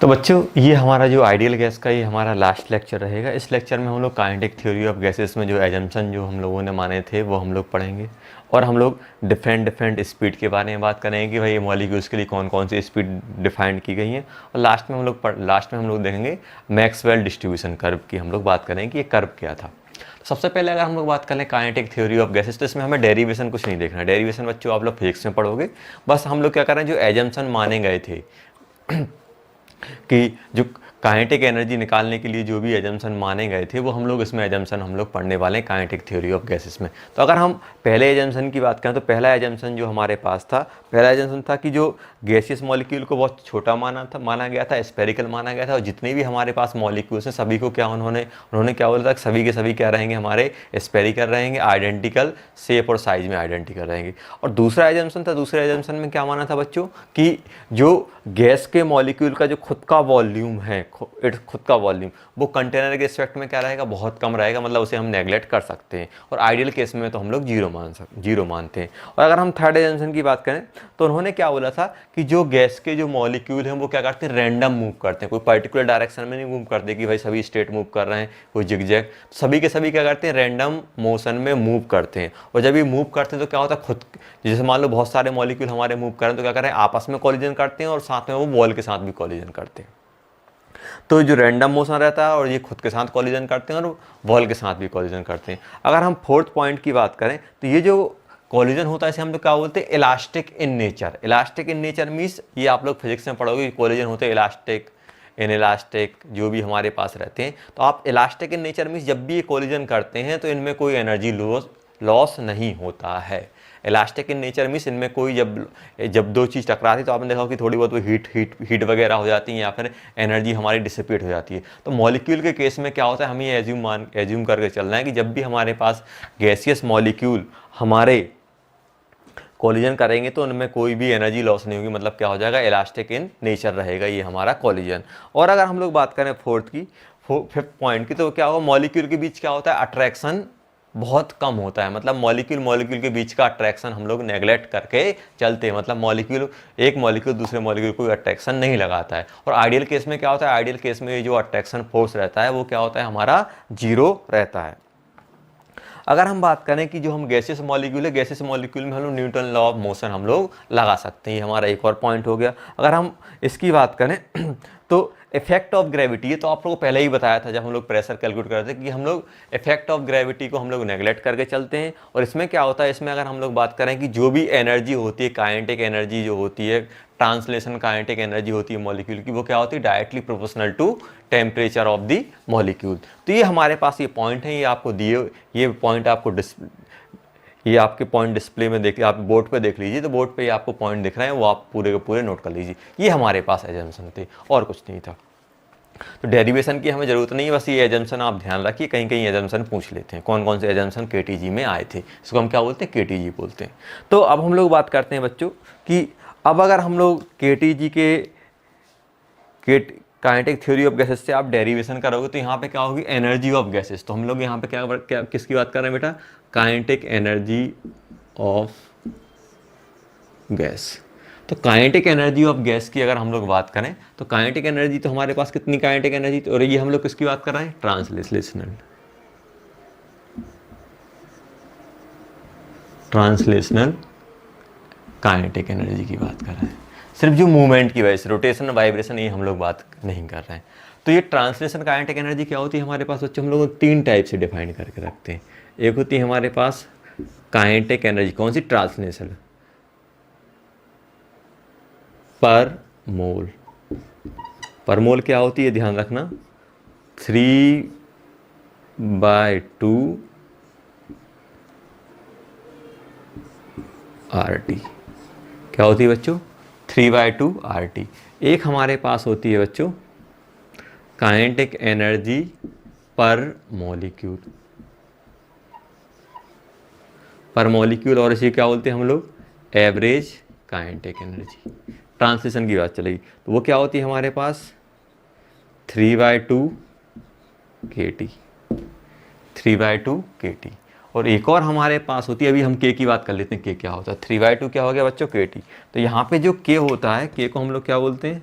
तो बच्चों, ये हमारा जो आइडियल गैस का ये हमारा लास्ट लेक्चर रहेगा। इस लेक्चर में हम लोग काइनेटिक थ्योरी ऑफ गैसेस में जो एजम्पशन जो हम लोगों ने माने थे वो हम लोग पढ़ेंगे, और हम लोग डिफरेंट स्पीड के बारे में बात करेंगे कि भाई ये मॉलिक्यूल्स के लिए कौन कौन सी स्पीड डिफाइंड की गई हैं। और लास्ट में हम लोग देखेंगे मैक्सवेल डिस्ट्रीब्यूशन कर्व की हम लोग बात करेंगे कि ये कर्व क्या था। तो सबसे पहले अगर हम लोग बात करें काइनेटिक थ्योरी ऑफ गैसेस, तो इसमें हमें डेरिवेशन कुछ नहीं देखना। डेरिवेशन बच्चों आप लोग फिजिक्स में पढ़ोगे। बस हम लोग क्या कर रहे हैं, जो एजम्पशन माने गए थे कि जो काइनेटिक एनर्जी निकालने के लिए जो भी एजम्पशन माने गए थे वो हम लोग इसमें एजम्पशन हम लोग पढ़ने वाले हैं काइनेटिक थ्योरी ऑफ गैसेस में। तो अगर हम पहले एजम्पशन की बात करें तो पहला एजम्पशन जो हमारे पास था, पहला एजम्पशन था कि जो गैसियस मॉलिक्यूल को बहुत छोटा माना गया था, स्फेरिकल माना गया था, और जितने भी हमारे पास मॉलिक्यूल्स हैं सभी को क्या उन्होंने क्या बोला था, सभी के सभी क्या रहेंगे, हमारे स्फेरिकल रहेंगे, आइडेंटिकल शेप और साइज में आइडेंटिकल रहेंगे। और दूसरा एजम्पशन था, दूसरे एजम्पशन में क्या माना था बच्चों कि जो गैस के मॉलिक्यूल का जो खुद का वॉल्यूम है, खुद का वॉल्यूम वो कंटेनर के रिस्पेक्ट में क्या रहेगा, बहुत कम रहेगा, मतलब उसे हम नेगलेक्ट कर सकते हैं। और आइडियल केस में तो हम लोग जीरो मानते हैं। और अगर हम थर्ड एजम्पशन की बात करें तो उन्होंने क्या बोला था कि जो गैस के जो मॉलिक्यूल हैं वो क्या करते हैं, रैंडम मूव करते हैं, कोई पर्टिकुलर डायरेक्शन में नहीं मूव करते कि भाई सभी स्ट्रेट मूव कर रहे हैं, कोई जिगजैग, सभी के सभी क्या करते हैं, रैंडम मोशन में मूव करते हैं। और जब ये मूव करते हैं तो क्या होता है, खुद जैसे मान लो बहुत सारे मॉलिक्यूल हमारे मूव कर रहे हैं तो क्या कर रहे हैं, आपस में कॉलिजन करते हैं और साथ में वो वॉल के साथ भी कॉलिजन करते हैं। तो जो रैंडम मोशन रहता है और ये खुद के साथ कॉलिजन करते हैं और वॉल के साथ भी कॉलिजन करते हैं। अगर हम फोर्थ पॉइंट की बात करें तो ये जो कॉलिजन होता है इसे हम लोग क्या बोलते हैं, elastic in nature. Elastic in nature means, ये आप लोग फिजिक्स में पढ़ोगे, कॉलिजन होते हैं इलास्टिक, इनइलास्टिक जो भी हमारे पास रहते हैं। तो आप इलास्टिक इन नेचर मीन्स जब भी ये कॉलिजन करते हैं तो इनमें कोई एनर्जी लॉस नहीं होता है। इलास्टिक इन नेचर मीन्स इनमें कोई जब दो चीज़ टकराती तो आपने देखा कि थोड़ी बहुत वो हीट वगैरह हो जाती है या फिर एनर्जी हमारी डिसिपेट हो जाती है। तो मॉलिक्यूल के केस में क्या होता है, हमें ये एज्यूम करके चलना है कि जब भी हमारे पास गैसियस मॉलिक्यूल हमारे कॉलिजन करेंगे तो उनमें कोई भी एनर्जी लॉस नहीं होगी, मतलब क्या हो जाएगा, इलास्टिक इन नेचर रहेगा ये हमारा कॉलिजन। और अगर हम लोग बात करें फिफ्थ पॉइंट की, तो क्या होगा, मॉलिक्यूल के बीच क्या होता है, अट्रैक्शन बहुत कम होता है। मतलब मॉलिक्यूल के बीच का अट्रैक्शन हम लोग नेगलेक्ट करके चलते हैं, मतलब एक मॉलिक्यूल दूसरे मॉलिक्यूल को अट्रैक्शन नहीं लगाता है। और आइडियल केस में क्या होता है, आइडियल केस में जो अट्रैक्शन फोर्स रहता है वो क्या होता है, हमारा जीरो रहता है। अगर हम बात करें कि जो हम गैसियस मॉलिक्यूल है, गैसियस मॉलिक्यूल में हम लोग न्यूटन लॉ ऑफ मोशन हम लोग लगा सकते हैं, ये हमारा एक और पॉइंट हो गया। अगर हम इसकी बात करें तो इफेक्ट ऑफ ग्रेविटी, ये तो आप लोगों को पहले ही बताया था जब हम लोग प्रेशर कैलकुलेट करते थे कि हम लोग इफेक्ट ऑफ ग्रेविटी को हम लोग नेगलेक्ट करके चलते हैं। और इसमें क्या होता है, इसमें अगर हम लोग बात करें कि जो भी एनर्जी होती है, काइनेटिक एनर्जी जो होती है, ट्रांसलेशन काइनेटिक एनर्जी होती है मॉलिक्यूल की, वो क्या होती है, directly proportional to temperature of the molecule. तो ये हमारे पास ये पॉइंट है, ये आपको दिए, ये पॉइंट आपको ये आपके पॉइंट डिस्प्ले में देखिए, आप बोर्ड पे देख लीजिए, तो बोर्ड पे ये आपको पॉइंट दिख रहे हैं, वो आप पूरे के पूरे नोट कर लीजिए। ये हमारे पास एजम्पशन थे और कुछ नहीं था। तो डेरिवेशन की हमें जरूरत नहीं है, बस ये एजम्पशन आप ध्यान रखिए, कहीं कहीं एजम्पशन पूछ लेते हैं, कौन कौन से एजम्पशन केटीजी में आए थे, इसको हम क्या बोलते हैं, केटीजी बोलते हैं। तो अब हम लोग बात करते हैं बच्चों कि अब अगर हम लोग केटीजी के काइनेटिक थ्योरी ऑफ गैसेस से आप डेरिवेशन करोगे तो यहाँ पे क्या होगी, एनर्जी ऑफ गैसेस। तो हम लोग यहाँ पे क्या किसकी बात कर रहे हैं बेटा, काइनेटिक एनर्जी ऑफ गैस। तो काइनेटिक एनर्जी ऑफ गैस की अगर हम लोग बात करें तो काइनेटिक एनर्जी, तो हमारे पास कितनी काइनेटिक एनर्जी, और ये हम लोग किसकी बात कर रहे हैं, ट्रांसलेशनल काइनेटिक एनर्जी की बात कर रहे हैं। सिर्फ जो मूवमेंट की वजह से, रोटेशन वाइब्रेशन, ये हम लोग बात नहीं कर रहे हैं। तो ये ट्रांसलेशन काइनेटिक एनर्जी क्या होती है हमारे पास बच्चों, हम लोग 3 टाइप से डिफाइन करके रखते हैं। एक होती है हमारे पास काइनेटिक एनर्जी, कौन सी, ट्रांसलेशनल, पर मोल क्या होती है, ध्यान रखना, 3/2 RT। क्या होती है बच्चों, 3/2 RT। एक हमारे पास होती है बच्चों काइनेटिक एनर्जी पर मॉलिक्यूल, और इसे क्या बोलते हैं हम लोग, एवरेज काइनेटिक एनर्जी। ट्रांसलेशन की बात चलेगी तो वो क्या होती है हमारे पास, 3/2 kT, 3/2 kT। और एक और हमारे पास होती है, अभी हम के की बात कर लेते हैं, के क्या होता है, 3/2 क्या हो गया बच्चों, kT। तो यहाँ पे जो के होता है, के को हम लोग क्या बोलते हैं,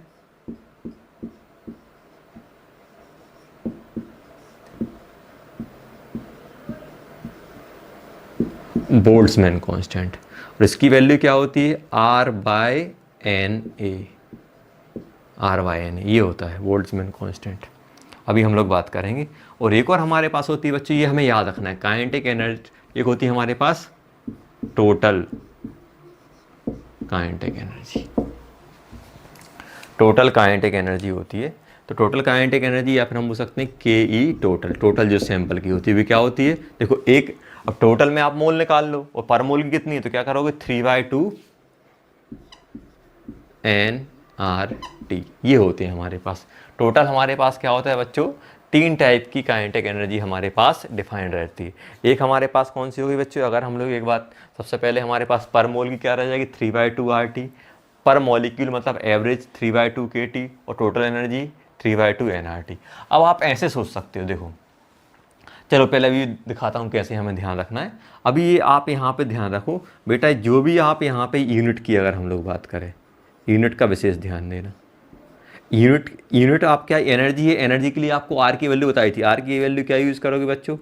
बोल्ट्जमैन कांस्टेंट, और इसकी वैल्यू क्या होती है R/NA, R/NA ये होता है बोल्ट्जमैन कांस्टेंट। अभी हम लोग बात करेंगे। और एक और हमारे पास होती है बच्चों, ये हमें याद रखना है, काइनेटिक एनर्जी। एक होती है हमारे पास total kinetic energy, total kinetic energy होती है। तो टोटल काइनेटिक एनर्जी या फिर हम बोल सकते हैं KE टोटल, टोटल जो सैंपल की होती है वो क्या होती है, देखो एक, अब टोटल में आप मोल निकाल लो और पर मोल की कितनी है, तो क्या करोगे 3/2 nRT, ये होते हैं हमारे पास। टोटल हमारे पास क्या होता है बच्चों, 3 टाइप की काइनेटिक एनर्जी हमारे पास डिफाइंड रहती है। एक हमारे पास कौन सी होगी बच्चों, अगर हम लोग एक बात, सबसे पहले हमारे पास पर मोल की क्या रह जाएगी 3/2 RT, पर मॉलिक्यूल मतलब एवरेज 3/2 KT, और टोटल एनर्जी 3/2 nRT। अब आप ऐसे सोच सकते हो, देखो चलो पहले अभी दिखाता हूँ कैसे हमें ध्यान रखना है। अभी ये आप यहाँ पे ध्यान रखो बेटा, जो भी आप यहाँ पे यूनिट की अगर हम लोग बात करें, यूनिट का विशेष ध्यान देना। यूनिट आप क्या एनर्जी है, एनर्जी के लिए आपको आर की वैल्यू बताई थी। आर की वैल्यू क्या यूज़ करोगे बच्चों,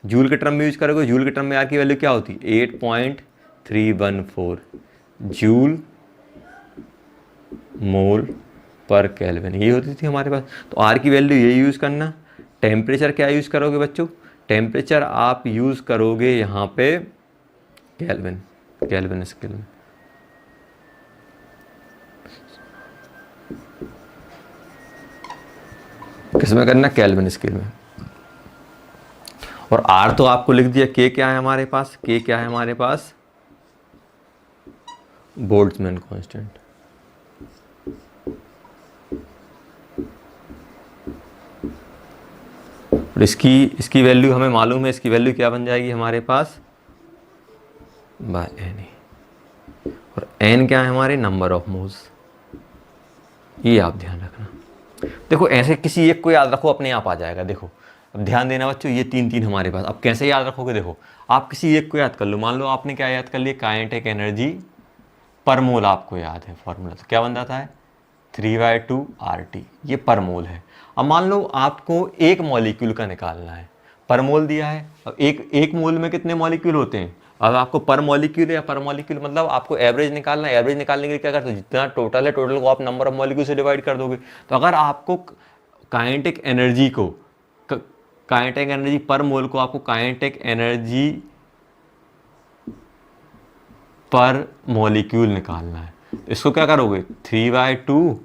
जूल के टर्म में यूज़ करोगे। जूल के टर्म में आर की वैल्यू क्या होती है 8.314 जूल मोल पर केल्विन, ये होती थी हमारे पास। तो आर की वैल्यू ये यूज़ करना। टेम्परेचर क्या यूज़ करोगे बच्चों, टेम्परेचर आप यूज़ करोगे यहाँ पे केल्विन, केल्विन स्केल में। किसमें करना, केल्विन स्केल में। और आर तो आपको लिख दिया। के क्या है हमारे पास, के क्या है हमारे पास, बोल्ट्जमैन कांस्टेंट। और इसकी वैल्यू हमें मालूम है, इसकी वैल्यू क्या बन जाएगी हमारे पास बाय NA। और N क्या है हमारे, नंबर ऑफ मोल्स, ये आप ध्यान रखना। देखो ऐसे किसी एक को याद रखो, अपने आप आ जाएगा। देखो अब ध्यान देना बच्चों, ये 3 हमारे पास। अब कैसे याद रखोगे, देखो आप किसी एक को याद कर लो। मान लो आपने क्या याद कर लिया, काइनेटिक एनर्जी पर मोल आपको याद है फॉर्मूला, तो क्या बन जाता है 3/2 RT, ये पर मोल है। अब मान लो आपको एक मॉलिक्यूल का निकालना है, पर मोल दिया है। अब एक मोल में कितने मॉलिक्यूल होते हैं, अब आपको पर मॉलिक्यूल या पर मॉलिक्यूल मतलब आपको एवरेज निकालना है। एवरेज निकालने के लिए क्या करते हो, जितना टोटल है टोटल को आप नंबर ऑफ मॉलिक्यूल से डिवाइड कर दोगे। तो अगर आपको काइनेटिक एनर्जी को, काइनेटिक एनर्जी पर मोल को आपको काइनेटिक एनर्जी पर मॉलिक्यूल निकालना है, तो इसको क्या करोगे 3/2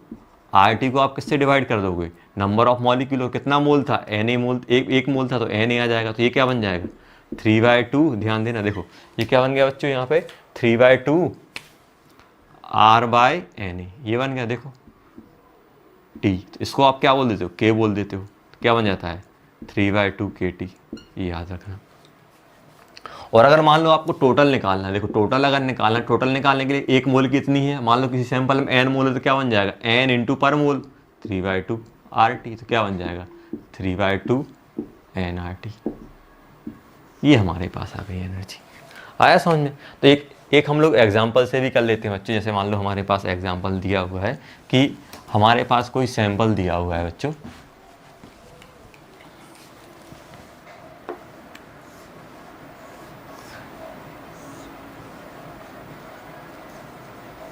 RT को आप किससे डिवाइड कर दोगे, नंबर ऑफ मॉलिक्यूल। और कितना मोल था, Na मोल, एक मोल था तो Na आ जाएगा। तो ये क्या बन जाएगा 3/2, ध्यान देना। देखो ये क्या बन गया बच्चों, यहाँ पे 3/2 R/Na, ये बन गया देखो T। तो इसको आप क्या बोल देते हो, K बोल देते हो। तो क्या बन जाता है 3/2 KT, ये याद रखना। और अगर मान लो आपको टोटल निकालना है, देखो टोटल अगर निकालना है, टोटल निकालने के लिए एक मोल कितनी है, मान लो किसी सैंपल में n मोल है, तो क्या बन जाएगा n इंटू पर मोल 3/2 RT, तो क्या बन जाएगा 3/2 nRT। ये हमारे पास आ गई एनर्जी। आया समझ में। तो एक हम लोग एग्जाम्पल से भी कर लेते हैं बच्चों। जैसे मान लो हमारे पास एग्जाम्पल दिया हुआ है कि हमारे पास कोई सैंपल दिया हुआ है बच्चों,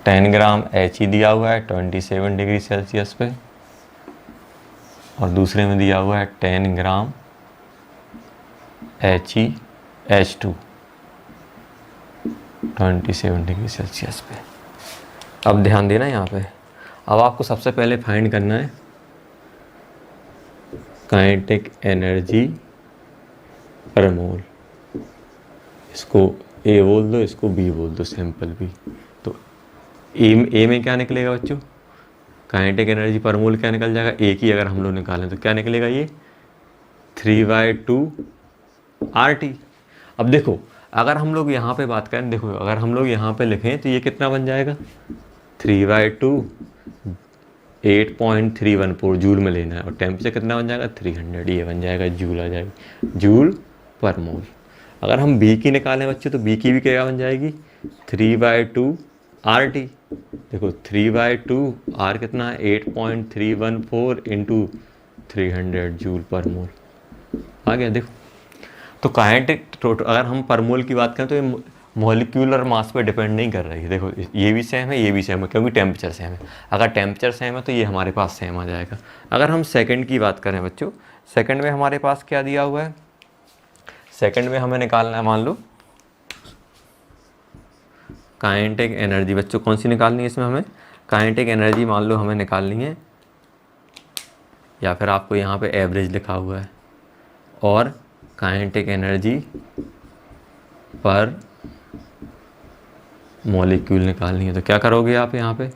टेन ग्राम He दिया हुआ है 27 डिग्री सेल्सियस पे, और दूसरे में दिया हुआ है 10 ग्राम HeH2 27 डिग्री सेल्सियस पे। अब ध्यान देना यहाँ पे। अब आपको सबसे पहले फाइंड करना है काइनेटिक एनर्जी पर मोल। इसको A बोल दो, इसको B बोल दो, सैंपल B। तो ए में क्या निकलेगा बच्चों, काइनेटिक एनर्जी पर मोल क्या निकल जाएगा, एक ही अगर हम लोग निकालें तो क्या निकलेगा, ये 3/2 RT। अब देखो अगर हम लोग यहाँ पे बात करें, देखो अगर हम लोग यहाँ पे लिखें तो ये कितना बन जाएगा 3/2 8.314 जूल में लेना है, और टेम्परेचर कितना बन जाएगा 300, ये बन जाएगा जूल, आ जाएगी जूल पर मोल। अगर हम बी की निकालें बच्चों, तो बी की भी क्या बन जाएगी 3/2 RT। देखो 3/2 R कितना है 8.314 इंटू 300 जूल पर मोल, आ गया। देखो तो काइनेटिक अगर हम पर मोल की बात करें तो ये मॉलिक्यूलर मास पे डिपेंड नहीं कर रही है। देखो ये भी सेम है, ये भी सेम है, क्योंकि टेम्परेचर सेम है। अगर टेम्परेचर सेम है तो ये हमारे पास सेम आ जाएगा। अगर हम सेकंड की बात करें बच्चों, सेकंड में हमारे पास क्या दिया हुआ है, सेकंड में हमें निकालना है, मान लो काइनेटिक एनर्जी। बच्चों कौन सी निकालनी है इसमें हमें, काइनेटिक एनर्जी मान लो हमें निकालनी है, या फिर आपको यहाँ पे एवरेज लिखा हुआ है, और काइनेटिक एनर्जी पर मॉलिक्यूल निकालनी है। तो क्या करोगे आप, यहाँ पे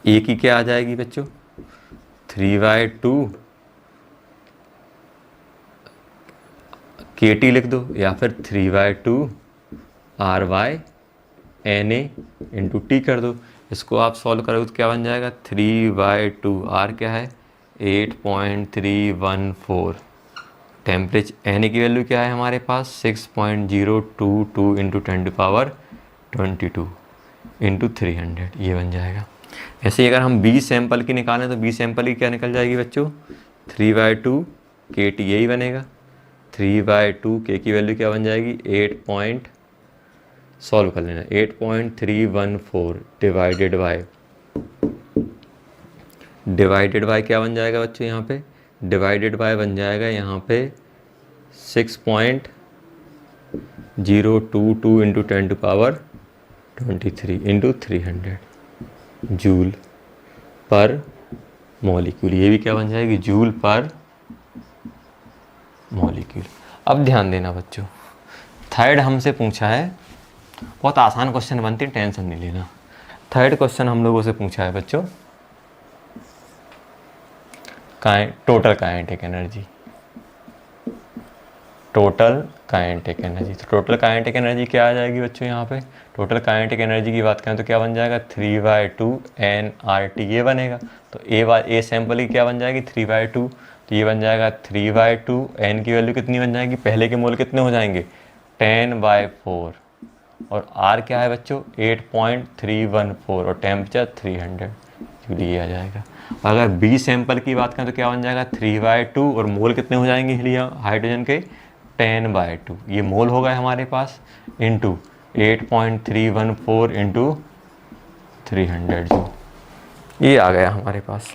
ए की क्या आ जाएगी बच्चों, 3/2 KT लिख दो, या फिर 3/2 RY NA × T कर दो। इसको आप सॉल्व करोगे तो क्या बन जाएगा, 3/2 R क्या है 8.314, टेम्परेचर एन की वैल्यू क्या है हमारे पास 6.022 × 10⁻22 × 300, ये बन जाएगा। ऐसे ही अगर हम 20 सैंपल की निकालें तो 20 सैंपल की क्या निकल जाएगी बच्चों, 3/2 KT, यही बनेगा। 3/2 K की वैल्यू क्या बन जाएगी, सॉल्व कर लेना, 8.314 डिवाइडेड बाय क्या बन जाएगा बच्चों, यहाँ पे डिवाइडेड बाय बन जाएगा यहाँ पे 6.022 × 10⁻23 × 300 जूल पर मॉलिक्यूल, ये भी क्या बन जाएगी, जूल पर मॉलिक्यूल। अब ध्यान देना बच्चों, थर्ड हमसे पूछा है, बहुत आसान क्वेश्चन बनती है, टेंशन नहीं लेना। थर्ड क्वेश्चन हम लोगों से पूछा है बच्चों, total kinetic energy, total kinetic energy. तो टोटल काइनेटिक एनर्जी क्या आ जाएगी बच्चों, यहाँ पे टोटल काइनेटिक एनर्जी की बात करें तो क्या बन जाएगा, 3/2 nRT, ये बनेगा। तो ए सैंपल की क्या बन जाएगी, 3/2, तो ये बन जाएगा 3/2, n की वैल्यू कितनी बन जाएगी, पहले के मोल कितने हो जाएंगे 10/4, और R क्या है बच्चों 8.314, और टेम्परेचर 300 जूल, ये आ जाएगा। अगर 20 सैंपल की बात करें तो क्या बन जाएगा 3/2, और मोल कितने हो जाएंगे हीलियम हाइड्रोजन के 10/2, ये मोल होगा हमारे पास, इंटू 8.314 × 300 जूल, ये आ गया हमारे पास।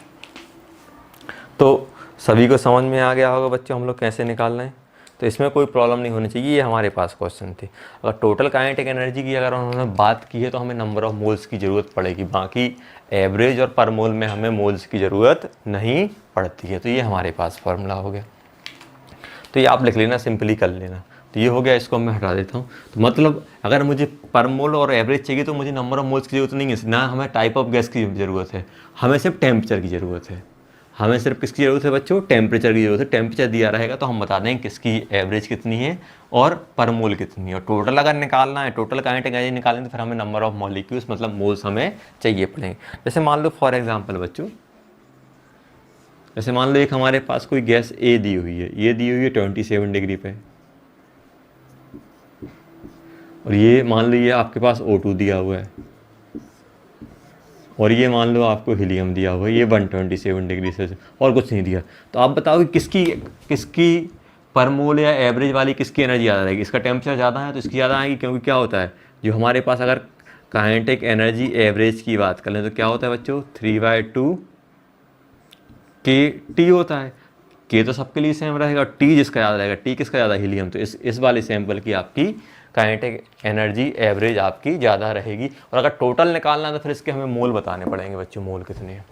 तो सभी को समझ में आ गया होगा बच्चों हम लोग कैसे निकालना है, तो इसमें कोई प्रॉब्लम नहीं होनी चाहिए। ये हमारे पास क्वेश्चन थे। अगर टोटल काइनेटिक एनर्जी की अगर उन्होंने बात की है तो हमें नंबर ऑफ मोल्स की ज़रूरत पड़ेगी, बाकी एवरेज और पर मोल में हमें मोल्स की ज़रूरत नहीं पड़ती है। तो ये हमारे पास फॉर्मूला हो गया, तो ये आप लिख लेना, सिंपली कर लेना। तो ये हो गया, इसको मैं हटा देता हूँ। तो मतलब अगर मुझे पर मोल और एवरेज चाहिए तो मुझे नंबर ऑफ मोल्स की ज़रूरत नहीं है, ना हमें टाइप ऑफ गैस की ज़रूरत है, हमें सिर्फ टेम्परेचर की ज़रूरत है। हमें सिर्फ किसकी ज़रूरत है बच्चों, टेम्परेचर की ज़रूरत है। टेम्परेचर दिया रहेगा तो हम बता देंगे किसकी एवरेज कितनी है और पर मोल कितनी है। और टोटल अगर निकालना है, टोटल काइनेटिक एनर्जी निकालेंगे तो फिर हमें नंबर ऑफ मॉलिक्यूल्स मतलब मोल्स हमें चाहिए पड़ेंगे। जैसे मान लो फॉर एग्जांपल बच्चों, जैसे मान लो एक हमारे पास कोई गैस ए दी हुई है, ये दी हुई है 27 डिग्री पे, और ये मान लो ये आपके पास O2 दिया हुआ है, और ये मान लो आपको हीलियम दिया हुआ है, ये 127 डिग्री से, और कुछ नहीं दिया। तो आप बताओ कि किसकी पर मोल या एवरेज वाली किसकी एनर्जी ज़्यादा रहेगी। इसका टेम्परेचर ज़्यादा है तो इसकी ज़्यादा आएगी, क्योंकि क्या होता है जो हमारे पास अगर काइनेटिक एनर्जी एवरेज की बात कर लें तो क्या होता है बच्चों 3/2 KT होता है। K तो सबके लिए सेम रहेगा, T जिसका ज़्यादा रहेगा, T किसका ज़्यादा, हीलियम। तो इस वाले सैंपल की आपकी काइनेटिक एनर्जी एवरेज आपकी ज़्यादा रहेगी। और अगर टोटल निकालना है तो फिर इसके हमें मोल बताने पड़ेंगे बच्चों, मोल कितने हैं।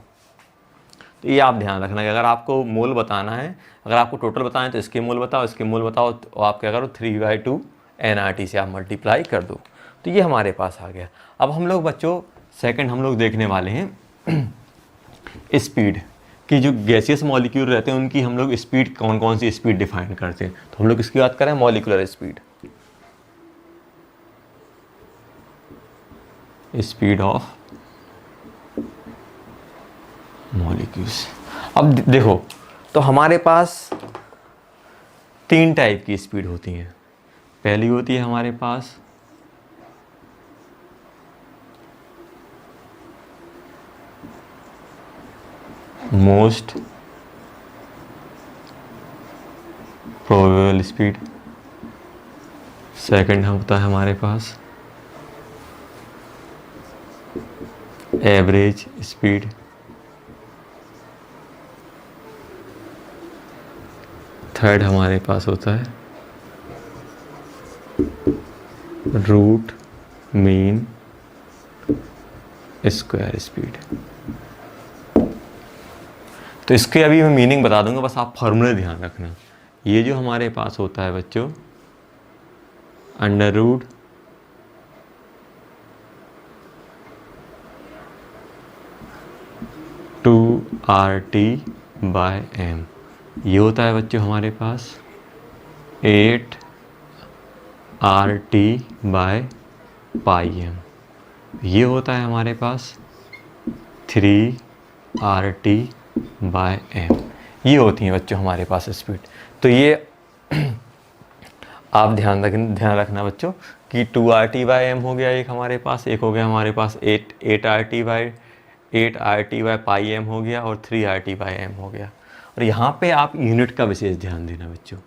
तो ये आप ध्यान रखना कि अगर आपको मोल बताना है, अगर आपको टोटल बताना है तो इसके मोल बताओ, इसके मोल बताओ, तो आप क्या करो 3/2 nRT से आप मल्टीप्लाई कर दो। तो ये हमारे पास आ गया। अब हम लोग बच्चों सेकंड हम लोग देखने वाले हैं स्पीड कि जो गैसियस मॉलिक्यूल रहते हैं उनकी हम लोग स्पीड, कौन कौन सी स्पीड डिफाइन करते हैं। तो हम लोग इसकी बात करें molecular speed, speed of molecules. अब देखो, तो हमारे पास 3 टाइप की स्पीड होती हैं। पहली होती है हमारे पास मोस्ट प्रोबेबल स्पीड, सेकंड होता है हमारे पास एवरेज स्पीड, थर्ड हमारे पास होता है रूट मीन स्क्वायर स्पीड। तो इसके अभी मैं मीनिंग बता दूंगा, बस आप फॉर्मूले ध्यान रखना। ये जो हमारे पास होता है बच्चों under root two R T by M, ये होता है बच्चों हमारे पास 8 R T by pi M, ये होता है हमारे पास 3 आर टी बाय एम। ये होती हैं बच्चों हमारे पास स्पीड। तो ये आप ध्यान रखना बच्चों कि 2 आर टी बाय एम हो गया एक हमारे पास, एक हो गया हमारे पास 8 R T by pi M हो गया, और 3 आर टी बाय एम हो गया। और यहाँ पे आप यूनिट का विशेष ध्यान देना बच्चों।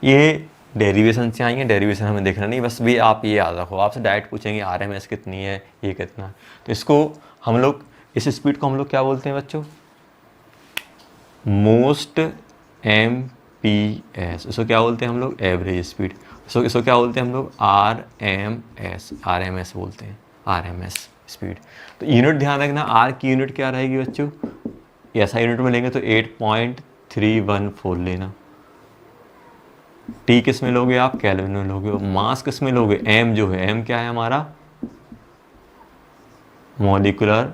ये डेरिवेशन से आई है, डेरिवेशन हमें देखना नहीं, बस भी आप ये याद रखो। आपसे डायरेक्ट पूछेंगे आरएमएस कितनी है, ये कितना है। तो इसको हम लोग, इस स्पीड को हम लोग क्या बोलते हैं बच्चों? Most MPS. इसको क्या बोलते हैं हम लोग? Average speed. इसको क्या बोलते हैं हम लोग? आरएमएस बोलते हैं, आरएमएस स्पीड। तो यूनिट ध्यान रखना, आर की यूनिट क्या रहेगी बच्चों? ऐसा यूनिट में लेंगे तो 8.314 लेना। टी किस में लोगे आप? केल्विन में लोगे। मास किस में लोगे? एम जो है, एम क्या है हमारा? Molecular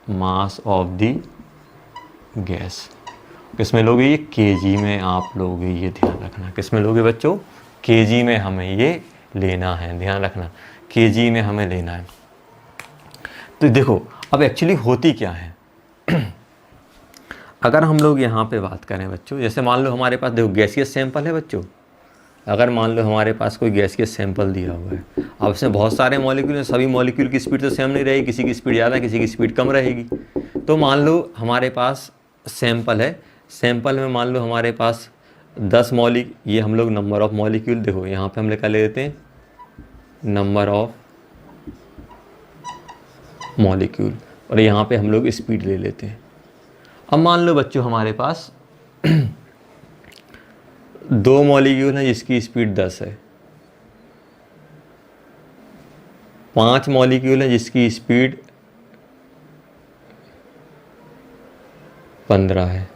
mass of the gas. किस में लोगे? ये केजी में आप लोगे, ये ध्यान रखना। किस में लोगे बच्चों? केजी में हमें ये लेना है, ध्यान रखना, केजी में हमें लेना है। तो देखो अब एक्चुअली होती क्या है अगर हम लोग यहाँ पे बात करें बच्चों, जैसे मान लो हमारे पास देखो गैसियस सैंपल है बच्चों। अगर मान लो हमारे पास कोई गैसियस सैंपल दिया हुआ है, अब इसमें बहुत सारे मॉलिक्यूल हैं, सभी मॉलिक्यूल की स्पीड तो सेम नहीं रहेगी, किसी की स्पीड ज़्यादा, किसी की स्पीड कम रहेगी। तो मान लो हमारे पास सैंपल है, सैंपल में मान लो हमारे पास 10 ये हम लोग नंबर ऑफ मॉलिक्यूल, देखो यहाँ पे हम लिखा ले देते हैं नंबर ऑफ मॉलिक्यूल, और यहाँ पे हम लोग स्पीड ले लेते हैं। अब मान लो बच्चों हमारे पास 2 मॉलिक्यूल हैं जिसकी स्पीड 10 है, 5 मॉलिक्यूल हैं जिसकी स्पीड 15 है,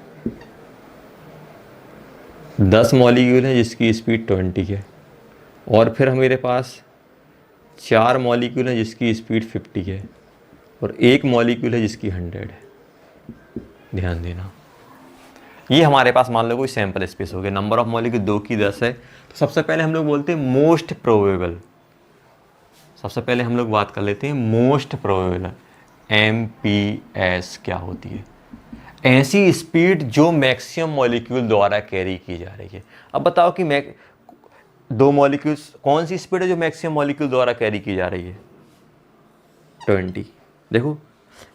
10 मॉलिक्यूल हैं जिसकी स्पीड 20 है, और फिर मेरे पास 4 मॉलिक्यूल हैं जिसकी स्पीड 50 है, और 1 मॉलिक्यूल है जिसकी 100 है। ध्यान देना, ये हमारे पास मान लो कोई सैंपल स्पेस हो गया, नंबर ऑफ मॉलिक्यूल 2 की 10 है। तो सबसे पहले हम लोग बोलते हैं मोस्ट प्रोबेबल, सबसे पहले हम लोग बात कर लेते हैं मोस्ट प्रोबेबल, एमपीएस क्या होती है? ऐसी स्पीड जो मैक्सिमम मॉलिक्यूल द्वारा कैरी की जा रही है। अब बताओ कि 2 मॉलिक्यूल्स, कौन सी स्पीड है जो मैक्सिमम मॉलिक्यूल द्वारा कैरी की जा रही है? 20। देखो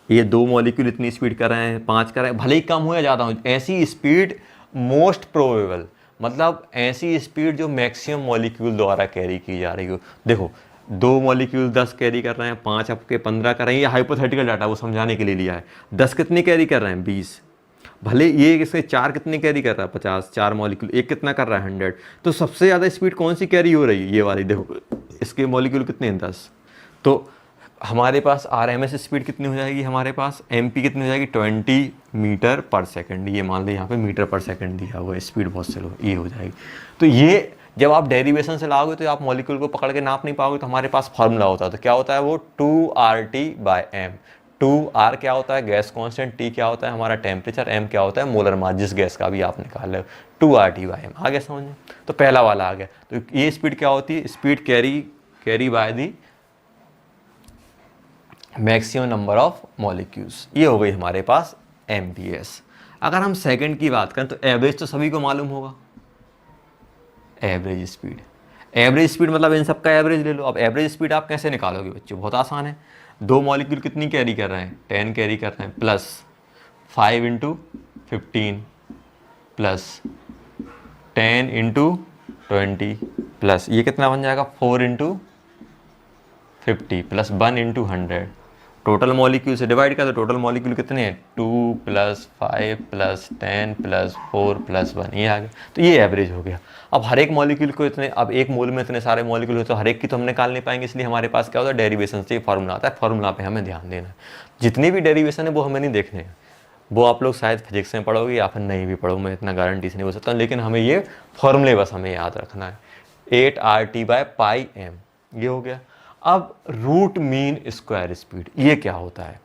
ये 2 मॉलिक्यूल इतनी स्पीड कर रहे हैं, 5 कर रहे हैं, भले ही कम हो या ज़्यादा हो, ऐसी स्पीड मोस्ट प्रोबेबल, मतलब ऐसी स्पीड जो मैक्सिमम मॉलिक्यूल द्वारा कैरी की जा रही हो। देखो 2 मॉलिक्यूल 10 कैरी कर रहे हैं, 5 आपके 15 कर रहे हैं, ये हाइपोथेटिकल डाटा वो समझाने के लिए लिया है। 10 कितनी कैरी कर रहे हैं? 20। भले ये इसके 4 कितनी कैरी कर रहा है? 50। 4 मॉलिक्यूल, एक कितना कर रहा है? 100। तो सबसे ज़्यादा स्पीड कौन सी कैरी हो रही है? ये वाली। देखो इसके मॉलिक्यूल कितने हैं? 10। तो हमारे पास आरएमएस स्पीड कितनी हो जाएगी? हमारे पास एमपी कितनी हो जाएगी? 20 मीटर पर सेकंड। ये मान लो यहाँ पे मीटर पर सेकंड दिया हुआ है, स्पीड बहुत स्लो, ये हो जाएगी। तो ये जब आप डेरिवेशन से लाओगे तो आप मॉलिक्यूल को पकड़ के नाप नहीं पाओगे। तो हमारे पास फार्मूला होता है, तो क्या होता है वो? 2RT/m। 2R क्या होता है? Gas constant. T क्या होता है? हमारा टेम्परेचर। M क्या होता है? मोलर मास, जिस गैस का भी आप निकाल रहे हो। 2RT/m आ गया समझ में? तो पहला वाला आ गया। तो ये स्पीड क्या होती है? Speed carry by the maximum number of molecules. ये हो गई हमारे पास एमपीएस। अगर हम सेकंड की बात करें तो एवरेज तो सभी को मालूम होगा, एवरेज स्पीड। एवरेज स्पीड मतलब इन सब का एवरेज ले लो। अब एवरेज स्पीड आप कैसे निकालोगे बच्चों? बहुत आसान है। 2 मॉलिक्यूल कितनी कैरी कर रहे हैं? 10 कैरी कर रहे हैं, प्लस 5 × 15 प्लस 10 इंटू 20 प्लस ये कितना बन जाएगा 4 into 50 plus 1 into 100। Total molecule से डिवाइड कर, तो टोटल मॉलिक्यूल कितने हैं 2 प्लस 5 प्लस 10 प्लस 4 प्लस 1, ये आ गया। तो ये एवरेज हो गया। अब हर एक मॉलिक्यूल को इतने, अब एक मोल में इतने सारे मॉलिक्यूल होते तो हर एक की तो हम निकाल नहीं पाएंगे, इसलिए हमारे पास क्या होता है डेरिवेशन से फार्मूला आता है। फार्मूला पे हमें ध्यान देना है। जितनी भी डेरिवेशन है वो हमें नहीं देखने हैं, वो आप लोग शायद फिजिक्स में पढ़ोगे या फिर नहीं भी पढ़ो, मैं इतना गारंटी से नहीं बोल सकता, लेकिन हमें ये फॉर्मूले बस हमें याद रखना है। 8RT/πm ये हो गया। अब रूट मीन स्क्वायर स्पीड, ये क्या होता है?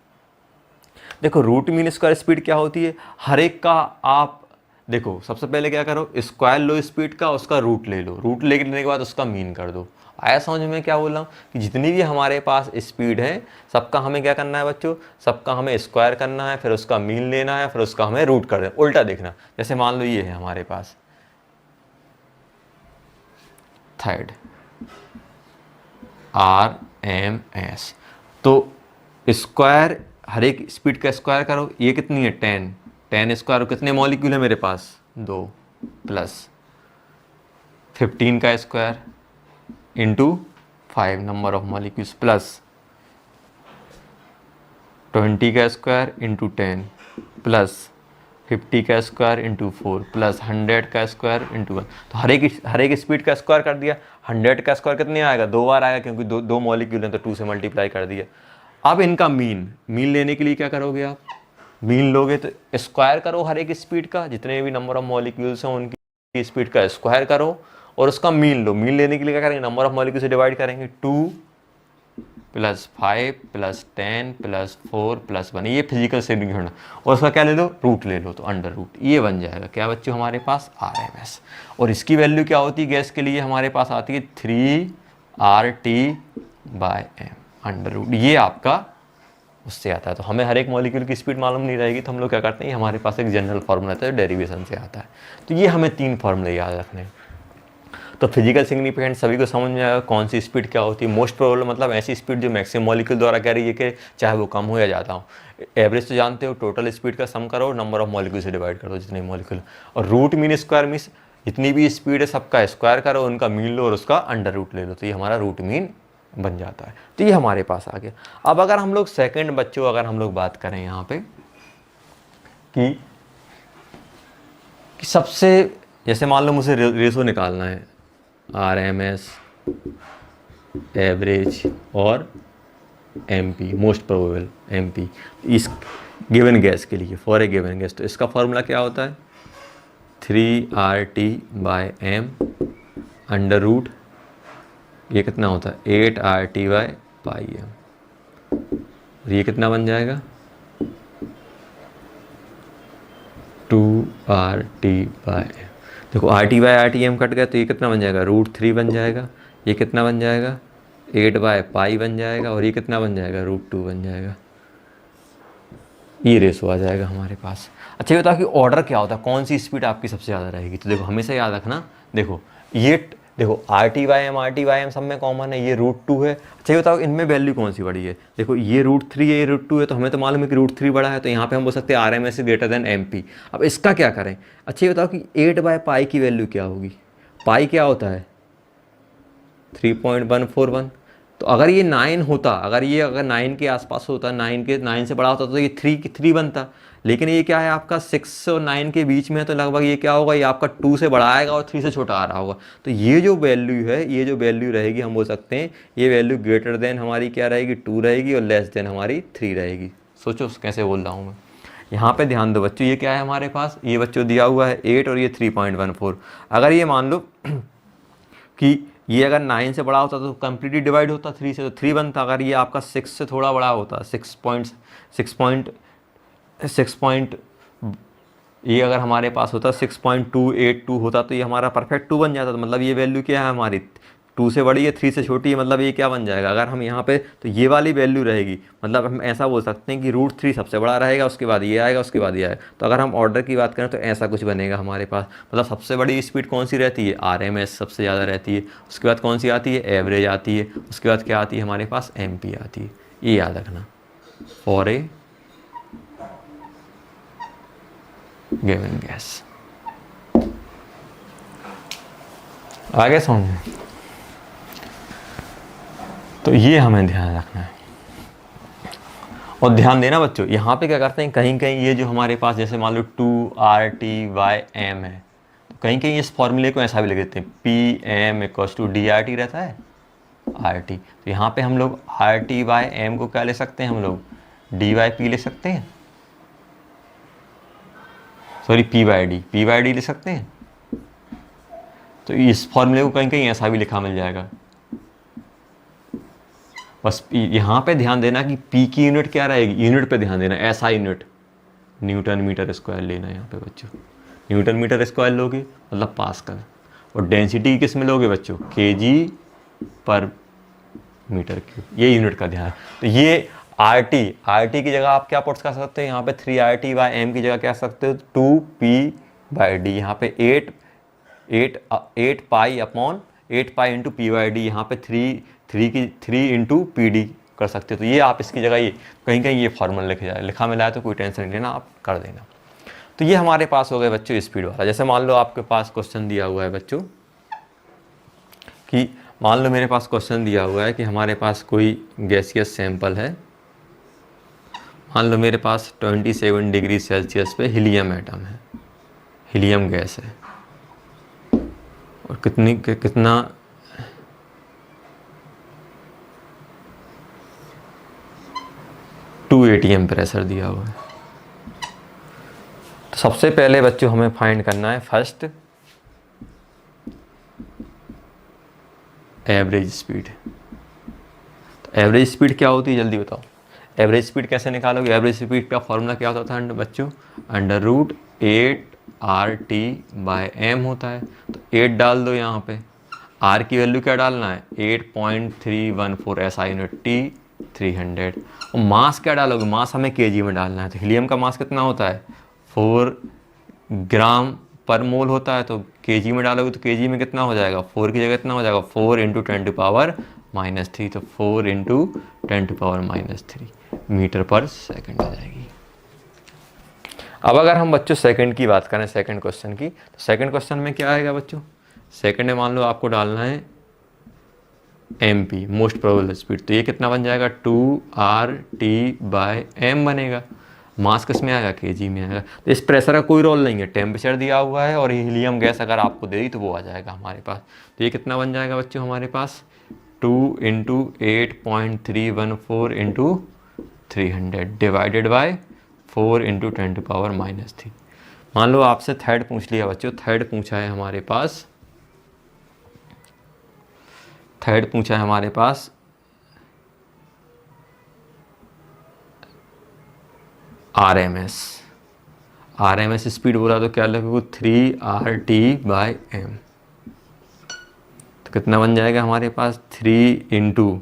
देखो रूट मीन स्क्वायर स्पीड क्या होती है, हर एक का आप देखो सबसे पहले क्या करो, स्क्वायर लो स्पीड का, उसका रूट ले लो, रूट लेने के बाद उसका मीन कर दो। आया समझ में क्या बोल रहा हूँ? कि जितनी भी हमारे पास स्पीड है सबका हमें क्या करना है बच्चों, सबका हमें स्क्वायर करना है, फिर उसका मीन लेना है, फिर उसका हमें रूट कर देना, उल्टा देखना। जैसे मान लो ये है हमारे पास थर्ड RMS, तो स्क्वायर हर एक स्पीड का स्क्वायर करो, ये कितनी है 10 स्क्वायर, कितने मॉलिक्यूल है मेरे पास 2 प्लस 15 का square into 5 number of molecules plus 20 का स्क्वायर इंटू 10 प्लस 50 का स्क्वायर इंटू 4 प्लस 100 का स्क्वायर इंटू 1। तो हर एक स्पीड का स्क्वायर कर दिया। 100 का स्क्वायर कितने आएगा, 2 बार आएगा, क्योंकि दो मॉलिक्यूल हैं तो 2 से मल्टीप्लाई कर दिया। अब इनका मीन लेने के लिए क्या करोगे आप, मीन लोगे तो स्क्वायर करो हर एक स्पीड का, जितने भी नंबर ऑफ मॉलिक्यूल्स हैं उनकी स्पीड का स्क्वायर करो और उसका मीन लो। मीन लेने के लिए क्या करेंगे, नंबर ऑफ मॉलिक्यूल से डिवाइड करेंगे, 2 प्लस 5 प्लस 10 प्लस 4 प्लस 1, ये फिजिकल सेविंग होना, और उसका क्या ले लो, रूट ले लो, तो अंडर रूट ये बन जाएगा क्या बच्चों हमारे पास RMS। और इसकी वैल्यू क्या होती है गैस के लिए, हमारे पास आती है 3RT/m अंडर रूट, ये आपका उससे आता है। तो हमें हर एक मॉलिक्यूल की स्पीड मालूम नहीं रहेगी तो हम लोग क्या करते हैं, हमारे पास एक जनरल फार्मूला आता है जो डेरिवेशन से आता है। तो ये हमें 3 फार्मूले याद रखने हैं। तो फिजिकल सिग्निफिकेंट सभी को समझ में आएगा कौन सी स्पीड क्या होती है। मोस्ट प्रोबेबल मतलब ऐसी स्पीड जो मैक्सिमम मॉलिक्यूल द्वारा कह रही है कि चाहे वो कम हो या ज़्यादा हो। एवरेज तो जानते हो, टोटल स्पीड का सम करो, नंबर ऑफ मॉलिक्यूल से डिवाइड करो जितने मॉलिक्यूल। और रूट मीन स्क्वायर मीन्स जितनी भी स्पीड है सबका स्क्वायर करो, उनका मीन लो और उसका अंडर रूट ले लो, तो ये हमारा रूट मीन बन जाता है। तो ये हमारे पास आ गया। अब अगर हम लोग सेकंड बच्चों अगर हम लोग बात करें यहाँ पे कि सबसे, जैसे मान लो मुझे रेशो निकालना है RMS, एवरेज और MP, मोस्ट प्रोबेबल MP, इस गिवन गैस के लिए, फॉर ए गिवन गैस, तो इसका फॉर्मूला क्या होता है 3RT/m अंडर रूट, ये कितना होता है 8RT/πm, और ये कितना बन जाएगा 2RT/m। देखो RT/RTm कट गया तो ये कितना बन जाएगा √3 बन जाएगा, ये कितना बन जाएगा 8/π बन जाएगा, और ये कितना बन जाएगा √2 बन जाएगा। ये रेशो आ जाएगा हमारे पास। अच्छा ये बताओ कि ऑर्डर क्या होता है, कौन सी स्पीड आपकी सबसे ज़्यादा रहेगी। तो देखो हमेशा याद रखना, देखो RT/m सब में कॉमन है, ये √2 है। अच्छा ये बताओ इनमें वैल्यू कौन सी बड़ी है, देखो ये √3 है, ये √2 है, तो हमें तो मालूम है कि √3 बड़ा है, तो यहाँ पे हम बोल सकते हैं RMS is greater than MP। अब इसका क्या करें। अच्छा ये बताओ कि 8/π की वैल्यू क्या होगी, पाई क्या होता है 3.141। तो अगर ये 9 होता, अगर 9 के आसपास होता, 9 से बड़ा होता तो ये 3 बनता, लेकिन ये क्या है आपका 6 और 9 के बीच में है, तो लगभग ये क्या होगा, ये आपका 2 से बड़ा आएगा और 3 से छोटा आ रहा होगा। तो ये जो वैल्यू है, ये जो वैल्यू रहेगी हम बोल सकते हैं ये वैल्यू ग्रेटर देन हमारी क्या रहेगी 2 रहेगी, और लेस देन हमारी 3 रहेगी। सोचो कैसे बोल रहा हूँ मैं। यहाँ पे ध्यान दो बच्चों, ये क्या है हमारे पास, ये बच्चों दिया हुआ है 8 और ये 3.14। अगर ये मान लो कि ये अगर 9 से बड़ा होता तो कम्प्लीटली डिवाइड होता 3 से, तो 3 बनता। अगर ये आपका 6 से थोड़ा बड़ा होता, 6 ये अगर हमारे पास होता 6.282 होता, तो ये हमारा परफेक्ट 2 बन जाता। तो मतलब ये वैल्यू क्या है हमारी 2 से बड़ी है, 3 से छोटी है, मतलब ये क्या बन जाएगा अगर हम यहाँ पे, तो ये वाली वैल्यू रहेगी। मतलब हम ऐसा बोल सकते हैं कि √3 सबसे बड़ा रहेगा, उसके बाद ये आएगा, उसके बाद ये आएगा। तो अगर हम ऑर्डर की बात करें तो ऐसा कुछ बनेगा हमारे पास। मतलब सबसे बड़ी स्पीड कौन सी रहती है, RMS सबसे ज़्यादा रहती है, उसके बाद कौन सी आती है, एवरेज आती है, उसके बाद क्या आती है हमारे पास MP आती है। ये याद रखना फॉर ए गिवन गैस। आगे समझ में? तो ये हमें ध्यान रखना है। और ध्यान देना बच्चों, यहाँ पे क्या करते हैं, कहीं कहीं ये जो हमारे पास जैसे मान लो 2RT/m है, तो कहीं कहीं इस फॉर्मूले को ऐसा भी लिख देते हैं, PM = DRT रहता है RT। तो यहाँ पे हम लोग RT/m को क्या ले सकते हैं, हम लोग D/P ले सकते हैं, सॉरी P/D ले सकते हैं। तो इस फॉर्मूले को कहीं कहीं ऐसा भी लिखा मिल जाएगा। बस यहाँ पे ध्यान देना कि P की यूनिट क्या रहेगी, यूनिट पे ध्यान देना, ऐसा यूनिट न्यूटन मीटर स्क्वायर लेना है यहाँ पे बच्चों। न्यूटन मीटर स्क्वायर लोगे मतलब पास्कल, और डेंसिटी किस में लोगे बच्चों, kg/m³, ये यूनिट का ध्यान है। तो ये RT की जगह आप क्या पुट कर सकते हैं, यहाँ पे 3RT/m की जगह क्या सकते हो, 2P/D। यहाँ पे 8 पाई इंटू P/D, यहाँ पे 3 इंटू PD कर सकते हो। तो ये आप इसकी जगह ये कहीं कहीं ये फॉर्मूला लिखा मिला है, तो कोई टेंशन नहीं लेना, आप कर देना। तो ये हमारे पास हो गए बच्चों स्पीड वाला। जैसे मान लो आपके पास क्वेश्चन दिया हुआ है बच्चों कि मान लो मेरे पास क्वेश्चन दिया हुआ है कि हमारे पास कोई गैसियस सैंपल है, मान लो मेरे पास 27 डिग्री सेल्सियस पे हीलियम एटम है, हीलियम गैस है, और कितना 2 ATM प्रेशर दिया हुआ है। तो सबसे पहले बच्चों हमें फाइंड करना है फर्स्ट एवरेज स्पीड। तो एवरेज स्पीड क्या होती है जल्दी बताओ, एवरेज स्पीड कैसे निकालोगे? एवरेज स्पीड का फॉर्मूला क्या होता था बच्चों, √8RT/m होता है। तो 8 डाल दो यहाँ पे, R की वैल्यू क्या डालना है, 8.314 ऐसा यूनिट, T 300। और मास क्या डालोगे, मास हमें kg में डालना है। तो हीलियम का मास कितना होता है, 4 ग्राम पर मोल होता है। तो kg में डालोगे तो kg में कितना हो जाएगा, 4 की जगह कितना हो जाएगा, 4 × 10⁻³ तो 4 × 10⁻³ मीटर/सेकंड आ जाएगी। अब अगर हम बच्चों सेकंड की बात करें, सेकंड क्वेश्चन की, तो सेकंड क्वेश्चन में क्या आएगा बच्चों, सेकंड में मान लो आपको डालना है MP मोस्ट प्रोबेबल स्पीड। तो ये कितना बन जाएगा, 2RT/m बनेगा। मास किस में आएगा, kg में आएगा। तो इस प्रेशर का कोई रोल नहीं है, टेम्परेचर दिया हुआ है और हीलियम गैस अगर आपको दे दी तो वो आ जाएगा हमारे पास। तो ये कितना बन जाएगा बच्चों हमारे पास, 2 × 8.314 × 300 डिवाइडेड बाय 4 × 10⁻³ मान लो आपसे थर्ड पूछ लिया बच्चों, थर्ड पूछा है हमारे पास RMS स्पीड बोला तो क्या लगेगा, 3RT/m। तो कितना बन जाएगा हमारे पास, 3 ×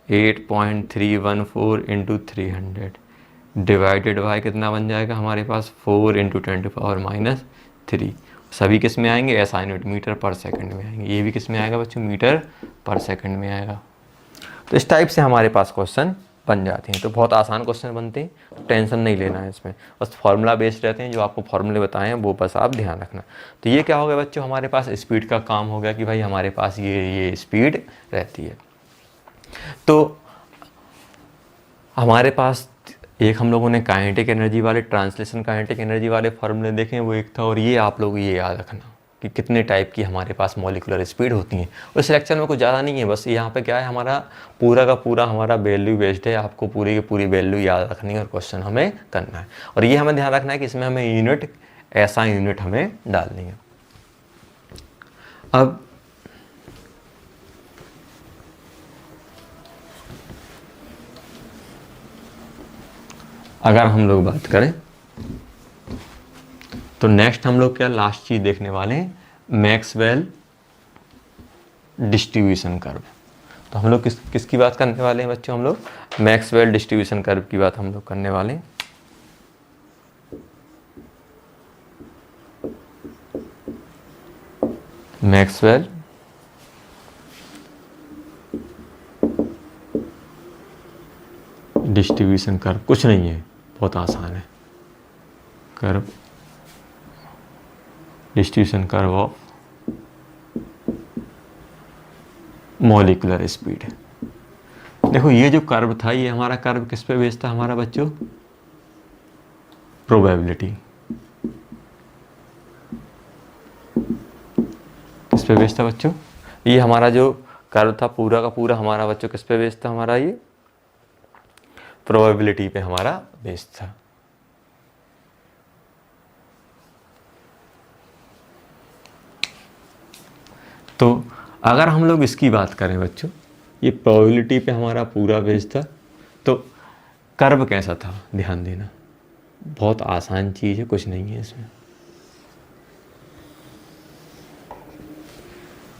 8.314 × 300 डिवाइडेड बाय कितना बन जाएगा हमारे पास, 4 × 10⁻³ सभी किस में आएंगे, ऐसा यूनिट मीटर/सेकंड में आएंगे। ये भी किस में आएगा बच्चों, मीटर/सेकंड में आएगा। तो इस टाइप से हमारे पास क्वेश्चन बन जाते हैं। तो बहुत आसान क्वेश्चन बनते हैं, टेंशन नहीं लेना है इसमें, बस फार्मूला बेस्ड रहते हैं। जो आपको फार्मूले बताए हैं वो बस आप ध्यान रखना। तो ये क्या हो गया बच्चों, हमारे पास स्पीड का काम हो गया कि भाई हमारे पास ये स्पीड रहती है। तो हमारे पास एक हम लोगों ने काइनेटिक एनर्जी वाले, ट्रांसलेशन काइनेटिक एनर्जी वाले फार्मूले देखे, वो एक था। और ये आप लोग ये याद रखना कि कितने टाइप की हमारे पास मॉलिक्यूलर स्पीड होती हैं। उस लेक्चर में कुछ ज़्यादा नहीं है, बस यहाँ पे क्या है, हमारा पूरा का पूरा हमारा वैल्यू बेस्ड है। आपको पूरी की पूरी वैल्यू याद रखनी है और क्वेश्चन हमें करना है। और ये हमें ध्यान रखना है कि इसमें हमें यूनिट, ऐसा यूनिट हमें डालनी है। अब अगर हम लोग बात करें तो नेक्स्ट हम लोग क्या लास्ट चीज़ देखने वाले हैं, मैक्सवेल डिस्ट्रीब्यूशन कर्व। तो हम लोग किसकी बात करने वाले हैं बच्चों, हम लोग मैक्सवेल डिस्ट्रीब्यूशन कर्व की बात हम लोग करने वाले हैं। मैक्सवेल डिस्ट्रीब्यूशन कर्व कुछ नहीं है, बहुत आसान है। Curve distribution curve of molecular speed. देखो ये जो कर्व था, ये हमारा कर्व किस पे बेस्ड था हमारा बच्चों? प्रोबेबिलिटी। किस पे बेस्ड था बच्चों? ये हमारा जो कर्व था पूरा का पूरा हमारा बच्चों किस पे बेस्ड था हमारा? ये प्रोबेबिलिटी पे हमारा बेस्ड था। तो अगर हम लोग इसकी बात करें बच्चों, ये प्रोबेबिलिटी पे हमारा पूरा बेस्ड था, तो कर्व कैसा था? ध्यान देना, बहुत आसान चीज़ है, कुछ नहीं है इसमें।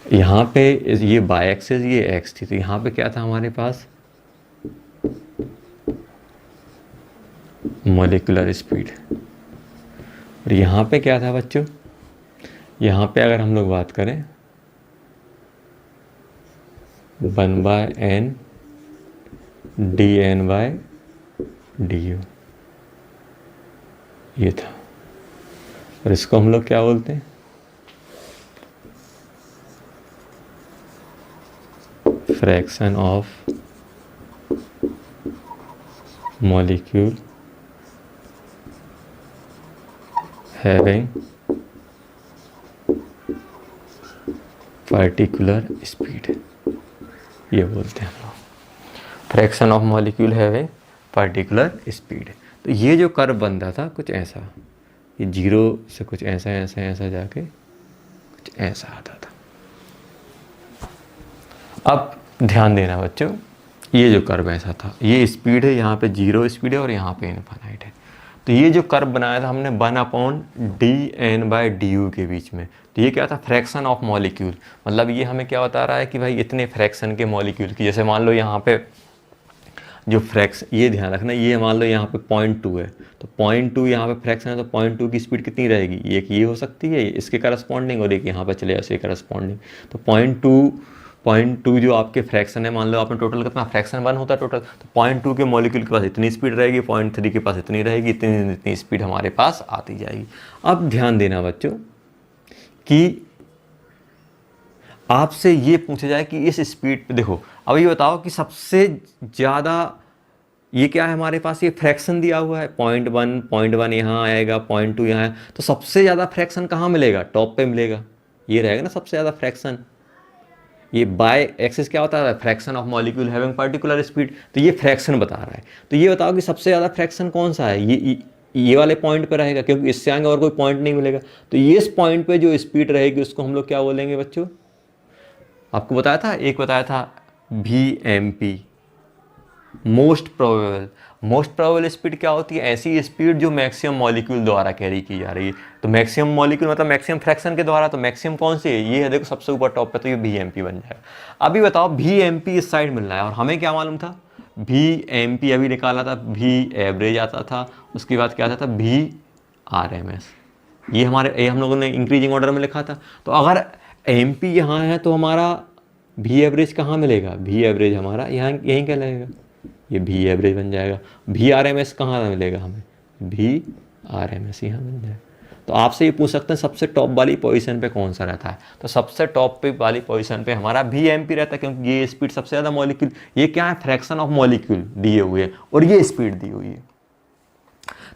यहाँ पे ये बाय एक्सिस, ये एक्स थी, तो यहाँ पे क्या था हमारे पास? Molecular speed. और यहाँ पे क्या था बच्चों? यहाँ पे अगर हम लोग बात करें 1/n dN/du, ये था। और इसको हम लोग क्या बोलते हैं? Fraction of molecule having particular speed, ये बोलते हैं हम लोग, fraction of molecule having particular speed. तो ये जो कर्व बन रहा था कुछ ऐसा, ये जीरो से कुछ ऐसा ऐसा ऐसा जाके कुछ ऐसा आता था। अब ध्यान देना बच्चों, ये जो कर्व ऐसा था, ये स्पीड है, यहाँ पे जीरो स्पीड है और यहाँ पे इनफाइनाइट है। तो ये जो कर्व बनाया था हमने 1/dN/du के बीच में, तो ये क्या था? Fraction of molecule. मतलब ये हमें क्या बता रहा है कि भाई इतने फ्रैक्शन के मॉलिक्यूल की, जैसे मान लो यहाँ पे जो ये ध्यान रखना, ये मान लो यहाँ पे 0.2 है, तो 0.2 यहाँ पे फ्रैक्शन है, तो 0.2 की स्पीड कितनी रहेगी? एक ये हो सकती है इसके करस्पॉन्डिंग, और एक यहाँ पे चले इसके करस्पॉन्डिंग। तो 0.2 जो आपके फ्रैक्शन है, मान लो आपने टोटल कितना फ्रैक्शन 1 होता है टोटल, तो 0.2 के मॉलिक्यूल के पास इतनी स्पीड रहेगी, 0.3 के पास इतनी रहेगी, इतनी स्पीड हमारे पास आती जाएगी। अब ध्यान देना बच्चों कि आपसे ये पूछा जाए कि इस स्पीड पे देखो, अब ये बताओ कि सबसे ज़्यादा ये क्या है हमारे पास? ये फ्रैक्शन दिया हुआ है 0.1 यहाँ आएगा, 0.2 यहाँ है, तो सबसे ज़्यादा फ्रैक्शन कहाँ मिलेगा? टॉप पे मिलेगा, ये रहेगा ना सबसे ज़्यादा फ्रैक्शन। ये बाय एक्सिस क्या होता है? Fraction of molecule having particular speed, तो ये फ्रैक्शन बता रहा है। तो ये बताओ कि सबसे ज़्यादा फ्रैक्शन कौन सा है? ये वाले पॉइंट पे रहेगा, क्योंकि इससे आगे और कोई पॉइंट नहीं मिलेगा। तो ये इस पॉइंट पे जो स्पीड रहेगी उसको हम लोग क्या बोलेंगे बच्चों? आपको बताया था, एक बताया था VMP, मोस्ट प्रोबेबल स्पीड क्या होती है? ऐसी स्पीड जो मैक्सिमम मॉलिक्यूल द्वारा कैरी की जा रही है। तो मैक्सिमम मॉलिक्यूल मतलब मैक्सिमम फ्रैक्शन के द्वारा, तो मैक्सिमम कौन सी है? ये है, देखो सबसे ऊपर टॉप पे, तो ये VMP बन जाएगा। अभी बताओ VMP इस साइड मिल रहा है, और हमें क्या मालूम था? VMP अभी निकाला था, V एवरेज आता था, उसके बाद क्या आता था? VRMS। ये हम लोगों ने इंक्रीजिंग ऑर्डर में लिखा था। तो अगर MP यहाँ है तो हमारा V एवरेज कहाँ मिलेगा? V एवरेज हमारा यहाँ यहीं क्या लगेगा? ये V एवरेज बन जाएगा। VRMS कहाँ मिलेगा हमें? VRMS यहाँ बन जाएगा। तो आपसे ये पूछ सकते हैं सबसे टॉप वाली पोजीशन पे कौन सा रहता है? तो सबसे टॉप पे वाली पोजीशन पे हमारा VMP रहता है, क्योंकि ये स्पीड सबसे ज़्यादा मॉलिक्यूल, ये क्या है? फ्रैक्शन ऑफ मॉलिक्यूल दिए हुए हैं और ये स्पीड दी हुई है।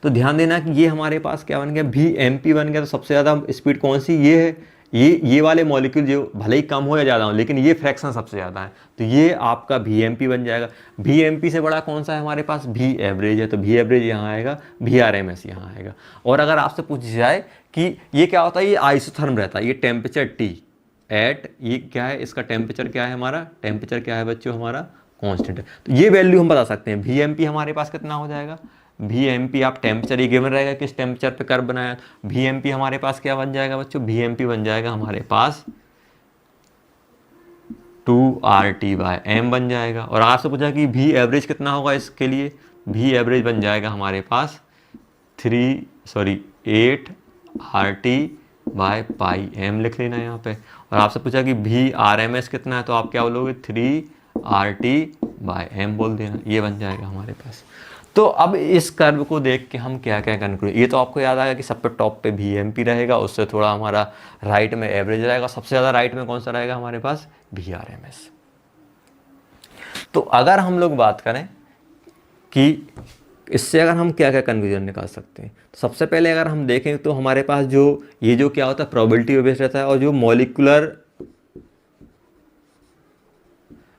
तो ध्यान देना कि ये हमारे पास क्या बन गया? VMP बन गया। तो सबसे ज़्यादा स्पीड कौन सी? ये है। ये वाले मॉलिक्यूल जो भले ही कम हो या ज़्यादा हो, लेकिन ये फ्रैक्शन सबसे ज़्यादा है, तो ये आपका VMP बन जाएगा। VMP से बड़ा कौन सा है हमारे पास? V एवरेज है, तो V एवरेज यहाँ आएगा, VRMS यहाँ आएगा। और अगर आपसे पूछ जाए कि ये क्या होता है? ये आइसोथर्म रहता है, ये टेम्परेचर T एट, ये क्या है? इसका टेम्परेचर क्या है? हमारा टेम्परेचर क्या है बच्चों? हमारा कॉन्स्टेंट है। तो ये वैल्यू हम बता सकते हैं। VMP हमारे पास कितना हो जाएगा? VMP आप टेम्परेचर, ये गिवन रहेगा किस टेम्परेचर पे कर्व बनाया, VMP हमारे पास क्या बन जाएगा बच्चों? VMP बन जाएगा हमारे पास 2RT/m बन जाएगा। और आपसे पूछा कि V एवरेज कितना होगा इसके लिए? V एवरेज बन जाएगा हमारे पास 8RT/πm लिख लेना यहाँ पे। और आपसे पूछा कि VRMS कितना है, तो आप क्या बोलोगे? 3RT/m बोल देना, ये बन जाएगा हमारे पास। तो अब इस कर्व को देख के हम क्या क्या कंक्लूड, ये तो आपको याद आएगा कि सब पे टॉप पे VMP रहेगा, उससे थोड़ा हमारा राइट में एवरेज रहेगा, सबसे ज़्यादा राइट में कौन सा रहेगा हमारे पास? VRMS। तो अगर हम लोग बात करें कि इससे अगर हम क्या क्या कन्क्लूजन निकाल सकते हैं, तो सबसे पहले अगर हम देखें तो हमारे पास जो ये जो क्या होता है प्रोबेबिलिटी बेस्ड रहता है, और जो मॉलिक्यूलर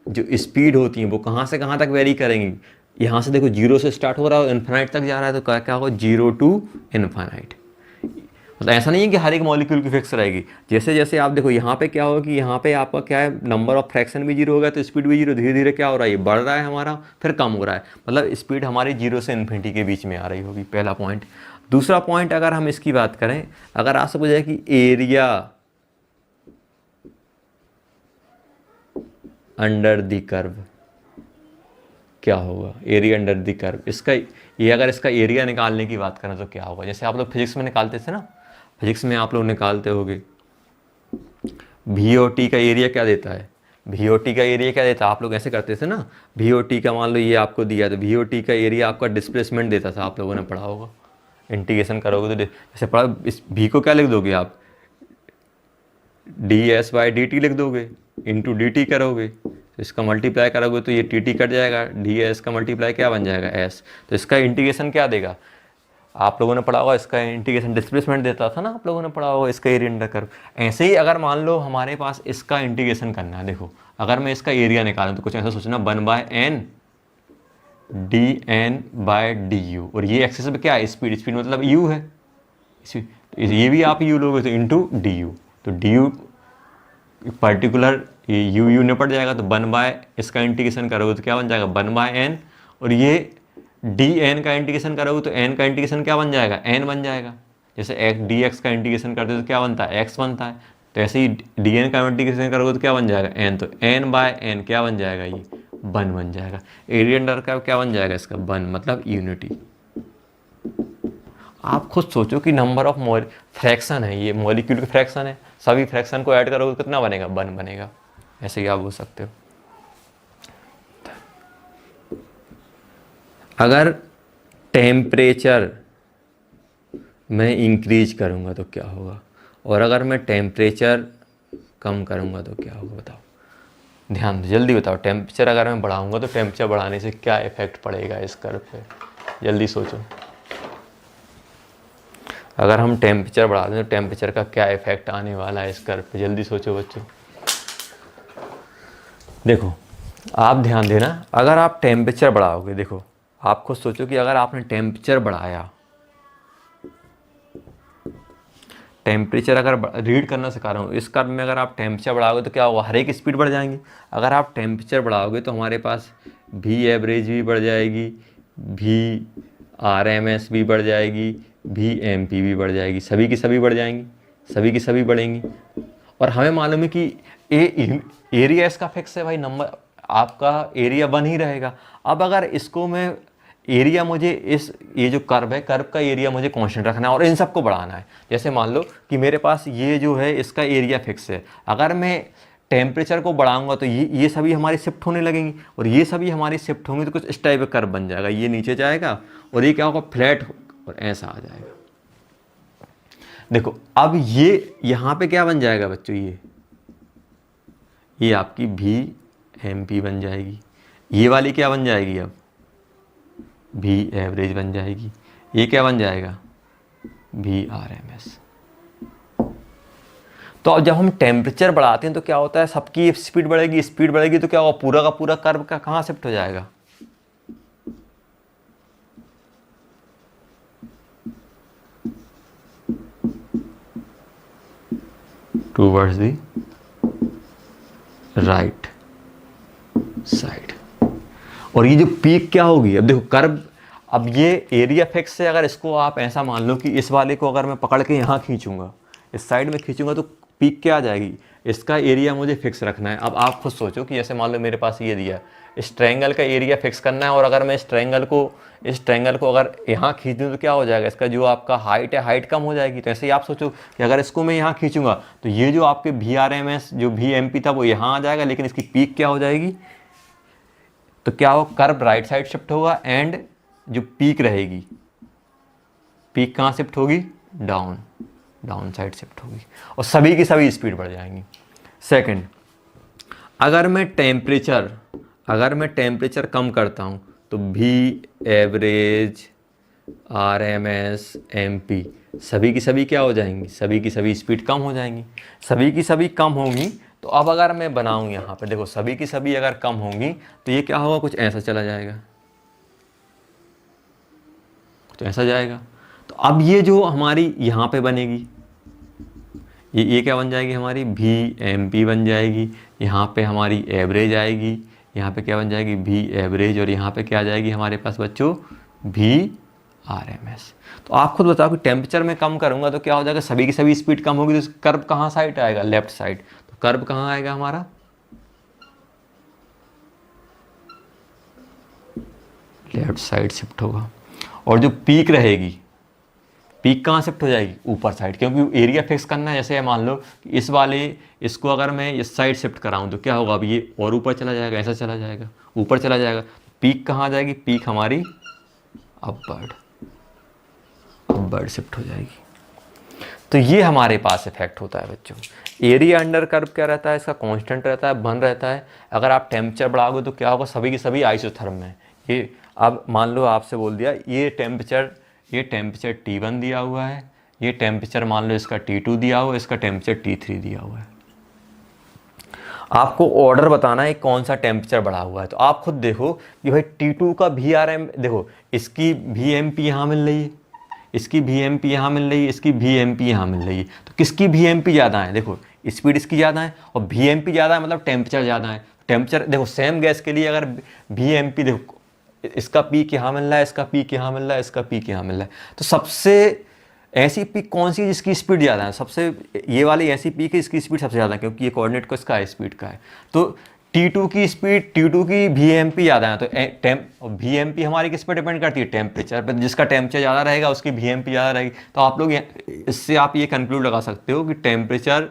जो स्पीड होती है वो कहाँ से कहाँ तक वेरी करेंगी। यहाँ से देखो 0 से स्टार्ट हो रहा है और इन्फिनाइट तक जा रहा है, तो क्या क्या होगा 0 to इन्फिनाइट। मतलब ऐसा नहीं है कि हर एक मॉलिक्यूल की फिक्स रहेगी। जैसे जैसे आप देखो यहाँ पे क्या होगा कि यहाँ पे आपका क्या है नंबर ऑफ फ्रैक्शन भी 0 हो गया तो स्पीड भी 0, धीरे धीरे क्या हो रहा है ये बढ़ रहा है हमारा, फिर कम हो रहा है, मतलब स्पीड हमारी 0 से इन्फिनिटी के बीच में आ रही होगी, पहला पॉइंट। दूसरा पॉइंट अगर हम इसकी बात करें, अगर आपसे पूछे कि एरिया अंडर द कर्व क्या होगा, एरिया अंडर द कर्व, इसका ये अगर इसका एरिया निकालने की बात करें तो क्या होगा। जैसे आप लोग फिजिक्स में निकालते थे ना, फिजिक्स में आप लोग निकालते होगे वी ओ टी का एरिया क्या देता है, वी ओ टी का एरिया क्या देता है, आप लोग ऐसे करते थे ना, वी ओ टी का मान लो ये आपको दिया तो वी ओ टी का एरिया आपका डिस्प्लेसमेंट देता था, आप लोगों ने पढ़ा होगा, इंटीग्रेशन करोगे तो जैसे पढ़ा, इस वी को क्या लिख दोगे आप, D S by D T लिख दोगे, इंटू डी टी करोगे तो इसका मल्टीप्लाई करोगे तो ये टी टी कट जाएगा, डी एस का मल्टीप्लाई क्या बन जाएगा एस, तो इसका इंटीग्रेशन क्या देगा, आप लोगों ने पढ़ा होगा इसका इंटीग्रेशन डिस्प्लेसमेंट देता था ना, आप लोगों ने पढ़ा होगा इसका एरिया अंडर कर्व। ऐसे ही अगर मान लो हमारे पास इसका इंटीग्रेशन करना है, देखो अगर मैं इसका एरिया निकालूं तो कुछ ऐसा सोचना 1/n D N by D U, और ये एक्सेस पे क्या है स्पीड, स्पीड मतलब यू है, ये भी आप यू लोगे तो इंटू डी यू, तो डी यू पर्टिकुलर ये यू यू निपट जाएगा तो 1 इसका इंटीग्रेशन करोगे तो क्या बन जाएगा 1/n, और ये डी एन का इंटीग्रेशन करोगे तो एन का इंटीग्रेशन क्या बन जाएगा एन बन जाएगा। जैसे एक्स डी एक्स का इंटीग्रेशन करते हो तो क्या बनता है एक्स बनता है, तो ऐसे ही डी एन का इंटीग्रेशन करोगे तो क्या बन जाएगा एन, तो एन बाय एन क्या बन जाएगा ये 1 बन जाएगा। एरिया अंडर का क्या बन जाएगा इसका 1, मतलब यूनिटी। आप खुद सोचो कि नंबर ऑफ फ्रैक्शन है, ये मॉलिक्यूल के फ्रैक्शन है, सभी फ्रैक्शन को ऐड करोगे तो कितना बनेगा 1 बनेगा। ऐसे ही आप बोल सकते हो। अगर टेम्परेचर मैं इंक्रीज करूँगा तो क्या होगा, और अगर मैं टेम्परेचर कम करूँगा तो क्या होगा, बताओ, ध्यान दो, जल्दी बताओ। टेम्परेचर अगर मैं बढ़ाऊँगा तो टेम्परेचर बढ़ाने से क्या इफेक्ट पड़ेगा इस कर्व पे, जल्दी सोचो। अगर हम टेम्परेचर बढ़ा दें तो टेम्परेचर का क्या इफेक्ट आने वाला है इस कर्व पे, जल्दी सोचो बच्चों। देखो आप ध्यान देना, अगर आप टेम्परेचर बढ़ाओगे, देखो आप खुद सोचो कि अगर आपने टेम्परेचर बढ़ाया, टेम्परेचर अगर रीड करना सिखा रहा हूँ, इस कर्व में अगर आप टेम्परेचर बढ़ाओगे तो क्या होगा, हर एक स्पीड बढ़ जाएंगी। अगर आप टेम्परेचर बढ़ाओगे तो हमारे पास भी एवरेज भी बढ़ जाएगी, भी आर एम एस भी बढ़ जाएगी, भी एम पी भी बढ़ जाएगी, सभी की सभी बढ़ जाएंगी, सभी की सभी बढ़ेंगी। और हमें मालूम है कि एरिया इसका फिक्स है भाई, नंबर आपका एरिया 1 ही रहेगा। अब अगर इसको मैं एरिया मुझे इस ये जो कर्व है, कर्व का एरिया मुझे कांस्टेंट रखना है और इन सबको बढ़ाना है। जैसे मान लो कि मेरे पास ये जो है इसका एरिया फिक्स है, अगर मैं टेम्परेचर को बढ़ाऊंगा तो ये सभी हमारी शिफ्ट होने लगेंगी, और ये सभी हमारी शिफ्ट होंगी तो कुछ इस टाइप का कर्व बन जाएगा, ये नीचे जाएगा और ये क्या होगा फ्लैट और ऐसा आ जाएगा। देखो अब ये यहाँ पे क्या बन जाएगा बच्चों, ये आपकी भी एम पी बन जाएगी, ये वाली क्या बन जाएगी अब भी एवरेज बन जाएगी, ये क्या बन जाएगा भी आर एम एस। तो अब जब हम टेम्परेचर बढ़ाते हैं तो क्या होता है, सबकी स्पीड बढ़ेगी, स्पीड बढ़ेगी तो क्या होगा, पूरा का पूरा कर्व का कहाँ शिफ्ट हो जाएगा, टूवर्ड्स द राइट साइड। और ये जो पीक क्या होगी, अब देखो कर्व, अब ये एरिया फिक्स से अगर इसको आप ऐसा मान लो कि इस वाले को अगर मैं पकड़ के यहाँ खींचूंगा, इस साइड में खींचूंगा तो पीक क्या आ जाएगी, इसका एरिया मुझे फिक्स रखना है। अब आप खुद सोचो कि जैसे मान लो मेरे पास ये दिया, इस ट्रायंगल का एरिया फिक्स करना है, और अगर मैं इस ट्रायंगल को अगर यहाँ खींच दूँ तो क्या हो जाएगा, इसका जो आपका हाइट है हाइट कम हो जाएगी। तो ऐसे ही आप सोचो कि अगर इसको मैं यहाँ खींचूंगा तो ये जो आपके भी आर एम एस जो भी एम पी था वो यहाँ आ जाएगा, लेकिन इसकी पीक क्या हो जाएगी, तो क्या हो, कर्व राइट साइड शिफ्ट होगा एंड जो पीक रहेगी, पीक कहाँ शिफ्ट होगी, डाउन साइड शिफ्ट होगी, और सभी की सभी स्पीड बढ़ जाएंगी। सेकंड, अगर मैं अगर मैं टेम्परेचर कम करता हूँ तो भी एवरेज RMS MP सभी की सभी क्या हो जाएंगी, सभी की सभी स्पीड कम हो जाएंगी। सभी की सभी कम होंगी तो अब अगर मैं बनाऊँ यहाँ पे देखो सभी की सभी अगर कम होंगी तो ये क्या होगा, कुछ ऐसा चला जाएगा, तो ऐसा जाएगा। तो अब ये जो हमारी यहाँ पे बनेगी ये क्या बन जाएगी, हमारी VMP बन जाएगी। यहाँ पे हमारी एवरेज आएगी, यहाँ पे क्या बन जाएगी, भी एवरेज, और यहाँ पे क्या आ जाएगी हमारे पास बच्चों, VRMS। तो आप खुद बताओ कि टेम्परेचर में कम करूँगा तो क्या हो जाएगा, सभी की सभी स्पीड कम होगी तो कर्व कहाँ साइड आएगा, लेफ्ट साइड। तो कर्व कहाँ आएगा हमारा, लेफ्ट साइड शिफ्ट होगा। और जो पीक रहेगी, पीक कहाँ शिफ्ट हो जाएगी, ऊपर साइड, क्योंकि एरिया फिक्स करना है। जैसे मान लो कि इस वाले इसको अगर मैं इस साइड शिफ्ट कराऊँ तो क्या होगा, अब ये और ऊपर चला जाएगा, ऐसा चला जाएगा, ऊपर चला जाएगा। पीक कहाँ आ जाएगी, पीक हमारी अपवर्ड शिफ्ट हो जाएगी। तो ये हमारे पास इफेक्ट होता है बच्चों। एरिया अंडर कर्व क्या रहता है, इसका कांस्टेंट रहता है, बन रहता है। अगर आप टेम्परेचर बढ़ाओगे तो क्या होगा, सभी की सभी आइसोथर्म में। ये अब मान लो आपसे बोल दिया ये टेम्परेचर T1 दिया हुआ है, ये टेम्परेचर मान लो इसका T2 दिया हुआ है, इसका टेम्परेचर T3 दिया हुआ है। आपको ऑर्डर बताना है कौन सा टेम्परेचर बढ़ा हुआ है। तो आप खुद देखो कि भाई T2 का VRM देखो, इसकी VMP यहाँ मिल रही है, इसकी VMP यहाँ मिल रही है, इसकी VMP यहाँ मिल रही है। तो किसकी VMP ज़्यादा है, देखो स्पीड इसकी ज़्यादा है और VMP ज़्यादा है, मतलब टेम्परेचर ज़्यादा है। टेम्परेचर देखो सेम गैस के लिए अगर VMP देखो, इसका पीक यहाँ मिल रहा है, इसका पीक यहाँ मिल रहा है, इसका पीक यहाँ मिल रहा है, तो सबसे ऐसी पीक कौन सी है जिसकी स्पीड ज़्यादा है, सबसे ये वाली ऐसी पीक है इसकी स्पीड सबसे ज़्यादा है, क्योंकि ये कोऑर्डिनेट को इसका स्पीड का है। तो T2 की स्पीड, T2 की VMP ज़्यादा है, तो VMP हमारी किस पर डिपेंड करती है, टेम्परेचर पर। जिसका टेम्परेचर ज़्यादा रहेगा उसकी VMP ज़्यादा रहेगी। तो आप लोग इससे आप ये कंक्लूड लगा सकते हो कि टेम्परेचर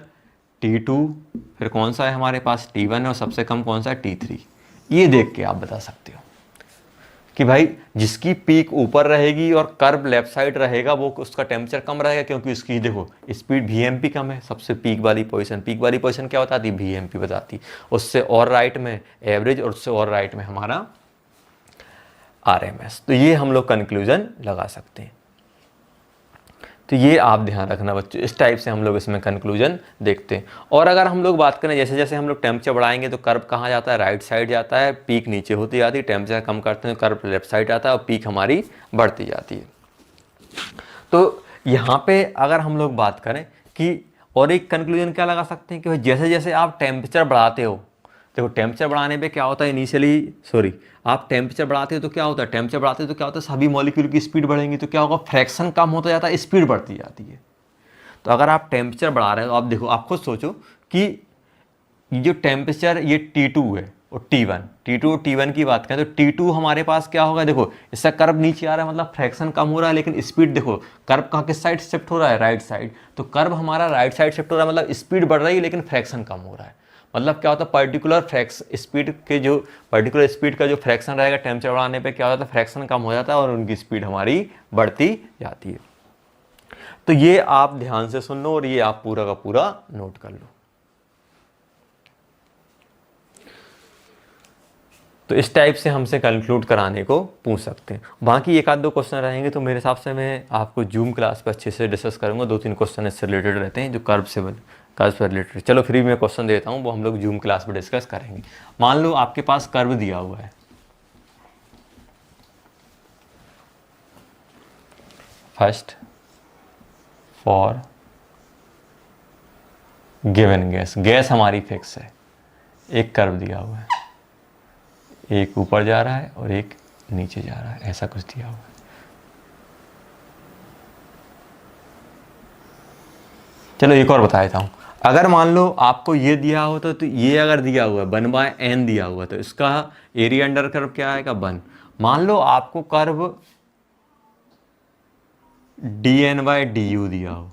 T2, फिर कौन सा है हमारे पास T1 और सबसे कम कौन सा है T3। ये देख के आप बता सकते हो कि भाई जिसकी पीक ऊपर रहेगी और कर्व लेफ्ट साइड रहेगा वो उसका टेम्परेचर कम रहेगा, क्योंकि उसकी देखो स्पीड VMP कम है। सबसे पीक वाली पोजीशन क्या बताती, VMP बताती। उससे और राइट में एवरेज और उससे और राइट में हमारा RMS। तो ये हम लोग कंक्लूजन लगा सकते हैं। तो ये आप ध्यान रखना बच्चों, इस टाइप से हम लोग इसमें कंक्लूजन देखते हैं। और अगर हम लोग बात करें जैसे जैसे हम लोग टेम्परेचर बढ़ाएंगे तो कर्व कहाँ जाता है, राइट साइड जाता है, पीक नीचे होती जाती है। टेम्परेचर कम करते हैं कर्व लेफ्ट साइड आता है और पीक हमारी बढ़ती जाती है। तो यहाँ पे अगर हम लोग बात करें कि और एक कंक्लूजन क्या लगा सकते हैं कि भाई जैसे जैसे आप टेम्परेचर बढ़ाते हो, देखो टेम्परेचर बढ़ाने पे क्या होता है इनिशियली आप टेम्परेचर बढ़ाते हो तो क्या होता है, टेम्परेचर बढ़ाते हो तो क्या होता है, सभी मॉलिक्यूल की स्पीड बढ़ेंगी तो क्या होगा, फ्रैक्शन कम होता जाता है, स्पीड बढ़ती जाती है। तो अगर आप टेम्परेचर बढ़ा रहे हो, आप देखो आप खुद सोचो कि ये जो टेम्परेचर ये T2 है और T1 और T1 की बात करें तो T2 हमारे पास क्या होगा, देखो इसका कर्व नीचे आ रहा है मतलब फ्रैक्शन कम हो रहा है, लेकिन स्पीड देखो कर्व कहाँ किस साइड शिफ्ट हो रहा है, राइट साइड। तो कर्व हमारा राइट साइड शिफ्ट हो रहा है मतलब स्पीड बढ़ रही है लेकिन फ्रैक्शन कम हो रहा है। मतलब क्या होता है, पर्टिकुलर स्पीड का जो फ्रैक्शन रहेगा टेम्परेचर बढ़ाने पे क्या होता है, फ्रैक्शन कम हो जाता है और उनकी स्पीड हमारी बढ़ती जाती है। तो ये आप ध्यान से सुन लो और ये आप पूरा का पूरा नोट कर लो। तो इस टाइप से हमसे कंक्लूड कराने को पूछ सकते हैं। बाकी एक आध दो क्वेश्चन रहेंगे तो मेरे हिसाब से मैं आपको जूम क्लास पर अच्छे से डिस्कस करूंगा। 2-3 क्वेश्चन इससे रिलेटेड रहते हैं जो कर्व से रिलेटेड। चलो फ्री में क्वेश्चन देता हूँ, वो हम लोग जूम क्लास पर डिस्कस करेंगे। मान लो आपके पास कर्व दिया हुआ है, फर्स्ट फॉर गिवन गैस हमारी फिक्स है, एक कर्व दिया हुआ है, एक ऊपर जा रहा है और एक नीचे जा रहा है, ऐसा कुछ दिया हुआ है। चलो एक और बता देता हूँ। अगर मान लो आपको ये दिया होता तो ये अगर दिया हुआ है 1/n दिया हुआ तो इसका एरिया अंडर कर्व क्या आएगा 1। मान लो आपको कर्व dn/du दिया हो,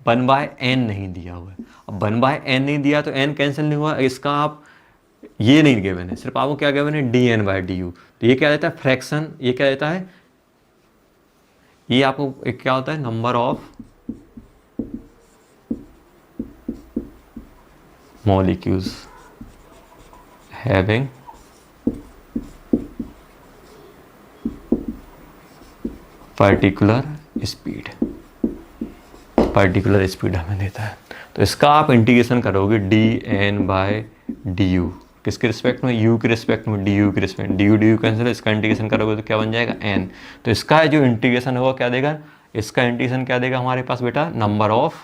1/n नहीं दिया हुआ है। अब 1/n नहीं दिया तो n कैंसिल नहीं हुआ, इसका आप ये नहीं गिवन है, सिर्फ आपको क्या गिवन है dn/du। तो ये क्या देता है फ्रैक्शन, ये क्या देता है, ये आपको एक क्या होता है number of molecules having particular speed हमें देता है। तो इसका आप इंटीग्रेशन करोगे dn/du, किसके रिस्पेक्ट में, u के रिस्पेक्ट में, du के रिस्पेक्ट में, du कैंसिल, इसका इंटीग्रेशन करोगे तो क्या बन जाएगा n। तो इसका जो इंटीग्रेशन होगा क्या देगा, इसका इंटीग्रेशन क्या देगा हमारे पास बेटा, नंबर ऑफ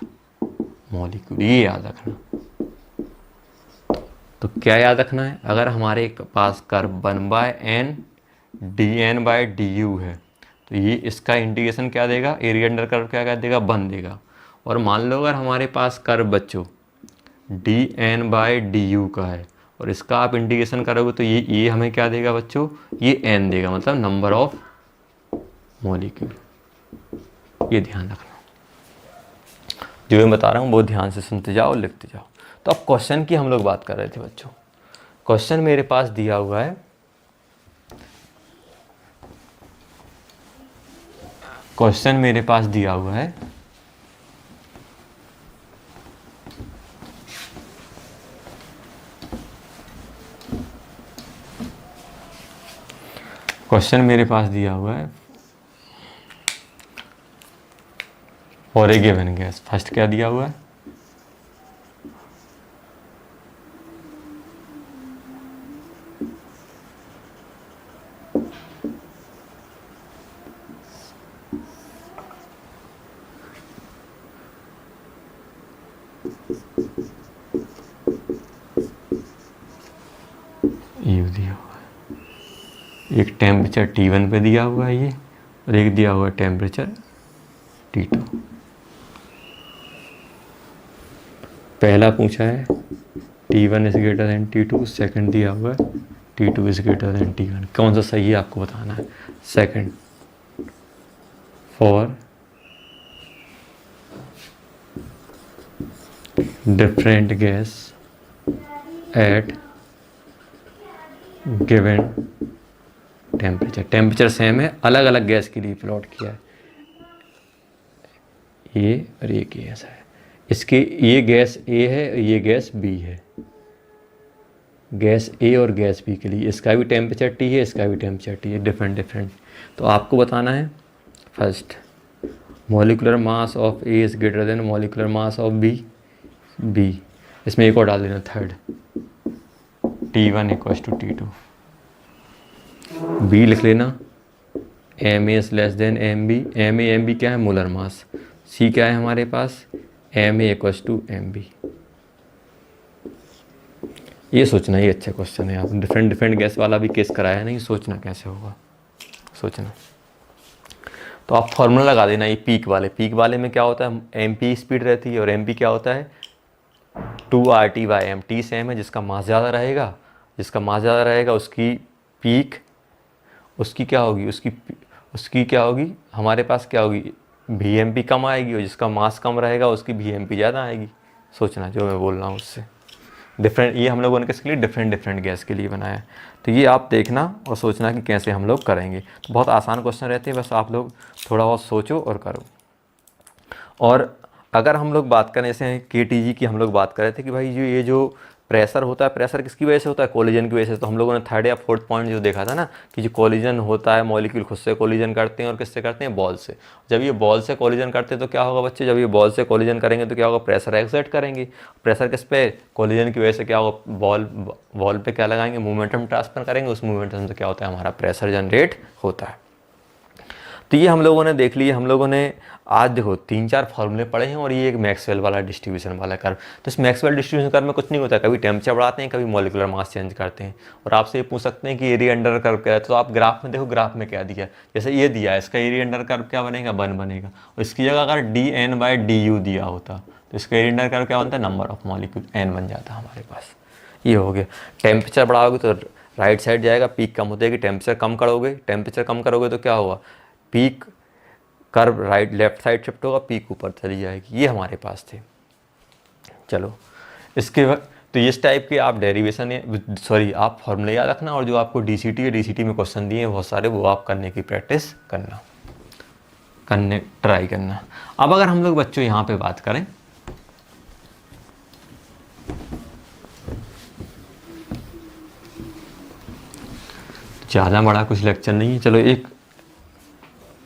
मॉलिक्यूल। ये याद रखना। तो क्या याद रखना है, अगर हमारे पास कर्व 1/n dn/du है तो ये इसका इंटीग्रेशन क्या देगा, एरिया अंडर कर्व क्या देगा, 1 देगा। और मान लो अगर हमारे पास कर्व बच्चों dn/du का है और इसका आप इंटीग्रेशन करोगे तो ये हमें क्या देगा बच्चों, ये n देगा, मतलब नंबर ऑफ मॉलिक्यूल। ये ध्यान रखना, जो मैं बता रहा हूँ वो ध्यान से सुनते जाओ और लिखते जाओ। तो अब क्वेश्चन की हम लोग बात कर रहे थे बच्चों। क्वेश्चन मेरे पास दिया हुआ है, क्वेश्चन मेरे पास दिया हुआ है for a given gas. First क्या दिया हुआ है, यू दिया हुआ है, एक टेम्परेचर T1 पे दिया हुआ है ये, और एक दिया हुआ है टेम्परेचर T2। पहला पूछा है T1 is greater than T2, second दिया हुआ है T2 is greater than T1। कौन सा सही है आपको बताना है। Second, for different gas at given temperature. Temperature same है, अलग अलग गैस के लिए प्लॉट किया है, ये और ये गैस है, इसके ये गैस A है, ये गैस B है। गैस A और गैस B के लिए इसका भी टेम्परेचर T है, इसका भी टेम्परेचर T है, डिफरेंट। तो आपको बताना है first, molecular mass of A is greater than molecular mass of B। इसमें एक और डाल देना, third, T1 equals to T2। B लिख लेना, Ma is less than Mb। Ma क्या है, मोलर मास। C क्या है हमारे पास, Ma इक्वल्स टू Mb। ये सोचना, ये अच्छा क्वेश्चन है। आप डिफरेंट गैस वाला भी केस कराया है, नहीं सोचना कैसे होगा, सोचना। तो आप फॉर्मूला लगा देना, ये पीक वाले में क्या होता है, mp स्पीड रहती है, और mp क्या होता है 2RT/m। T सेम है, जिसका मास ज़्यादा रहेगा उसकी पीक, उसकी क्या होगी हमारे पास क्या होगी, VMP कम आएगी, और जिसका मास कम रहेगा उसकी VMP ज़्यादा आएगी। सोचना जो मैं बोल रहा हूँ उससे डिफरेंट, ये हम लोगों ने किसके लिए, डिफरेंट गैस के लिए बनाया है। तो ये आप देखना और सोचना कि कैसे हम लोग करेंगे। तो बहुत आसान क्वेश्चन रहते हैं, बस आप लोग थोड़ा बहुत सोचो और करो। और अगर हम लोग बात करें, जैसे KTG की हम लोग बात कर रहे थे कि भाई ये जो प्रेशर होता है, प्रेशर किसकी वजह से होता है, कोलिजन की वजह से। तो हम लोगों ने थर्ड या फोर्थ पॉइंट जो देखा था ना, कि जो कोलिजन होता है, मॉलिक्यूल खुद से कोलिजन करते हैं, और किससे करते हैं, बॉल से। जब ये बॉल से कोलिजन करते हैं तो क्या होगा बच्चे, जब ये बॉल से कोलिजन करेंगे तो क्या होगा, प्रेशर एक्सर्ट करेंगे। प्रेशर किस पे, कोलिजन की वजह से क्या होगा, बॉल पे क्या लगाएंगे, मोमेंटम ट्रांसफर करेंगे, उस मोमेंटम से क्या होता है, हमारा प्रेशर जनरेट होता है। तो ये हम लोगों ने देख लिया। हम लोगों ने आज देखो 3-4 फॉर्मूले पढ़े हैं, और ये एक मैक्सवेल वाला डिस्ट्रीब्यूशन वाला कर्व। तो इस मैक्सवेल डिस्ट्रीब्यूशन कर्व में कुछ नहीं होता, कभी टेम्परेचर बढ़ाते हैं, कभी मॉलिक्यूलर मास चेंज करते हैं। और आपसे ये पूछ सकते हैं कि एरिया अंडर कर्व क्या है, तो आप ग्राफ में देखो, ग्राफ में क्या दिया है। जैसे ये दिया है, इसका एरिया अंडर कर्व क्या बनेगा, 1 बनेगा। और इसकी जगह अगर dn/du दिया होता तो इसका एरिया अंडर कर्व क्या बनता है, नंबर ऑफ मॉलिक्यूल n बन जाता हमारे पास। ये हो गया। टेम्परेचर बढ़ाओगे तो राइट साइड जाएगा, पीक कम हो जाएगी। टेम्परेचर कम करोगे तो क्या होगा, peak curve left side shift होगा, पीक ऊपर चली जाएगी। ये हमारे पास थे। चलो इसके बाद तो इस टाइप के आप डेरिवेशन आप फॉर्मूले याद रखना, और जो आपको DCT में क्वेश्चन दिए हैं बहुत सारे, वो आप करने की प्रैक्टिस ट्राई करना। अब अगर हम लोग बच्चों यहाँ पे बात करें, ज़्यादा बड़ा कुछ लेक्चर नहीं है, चलो एक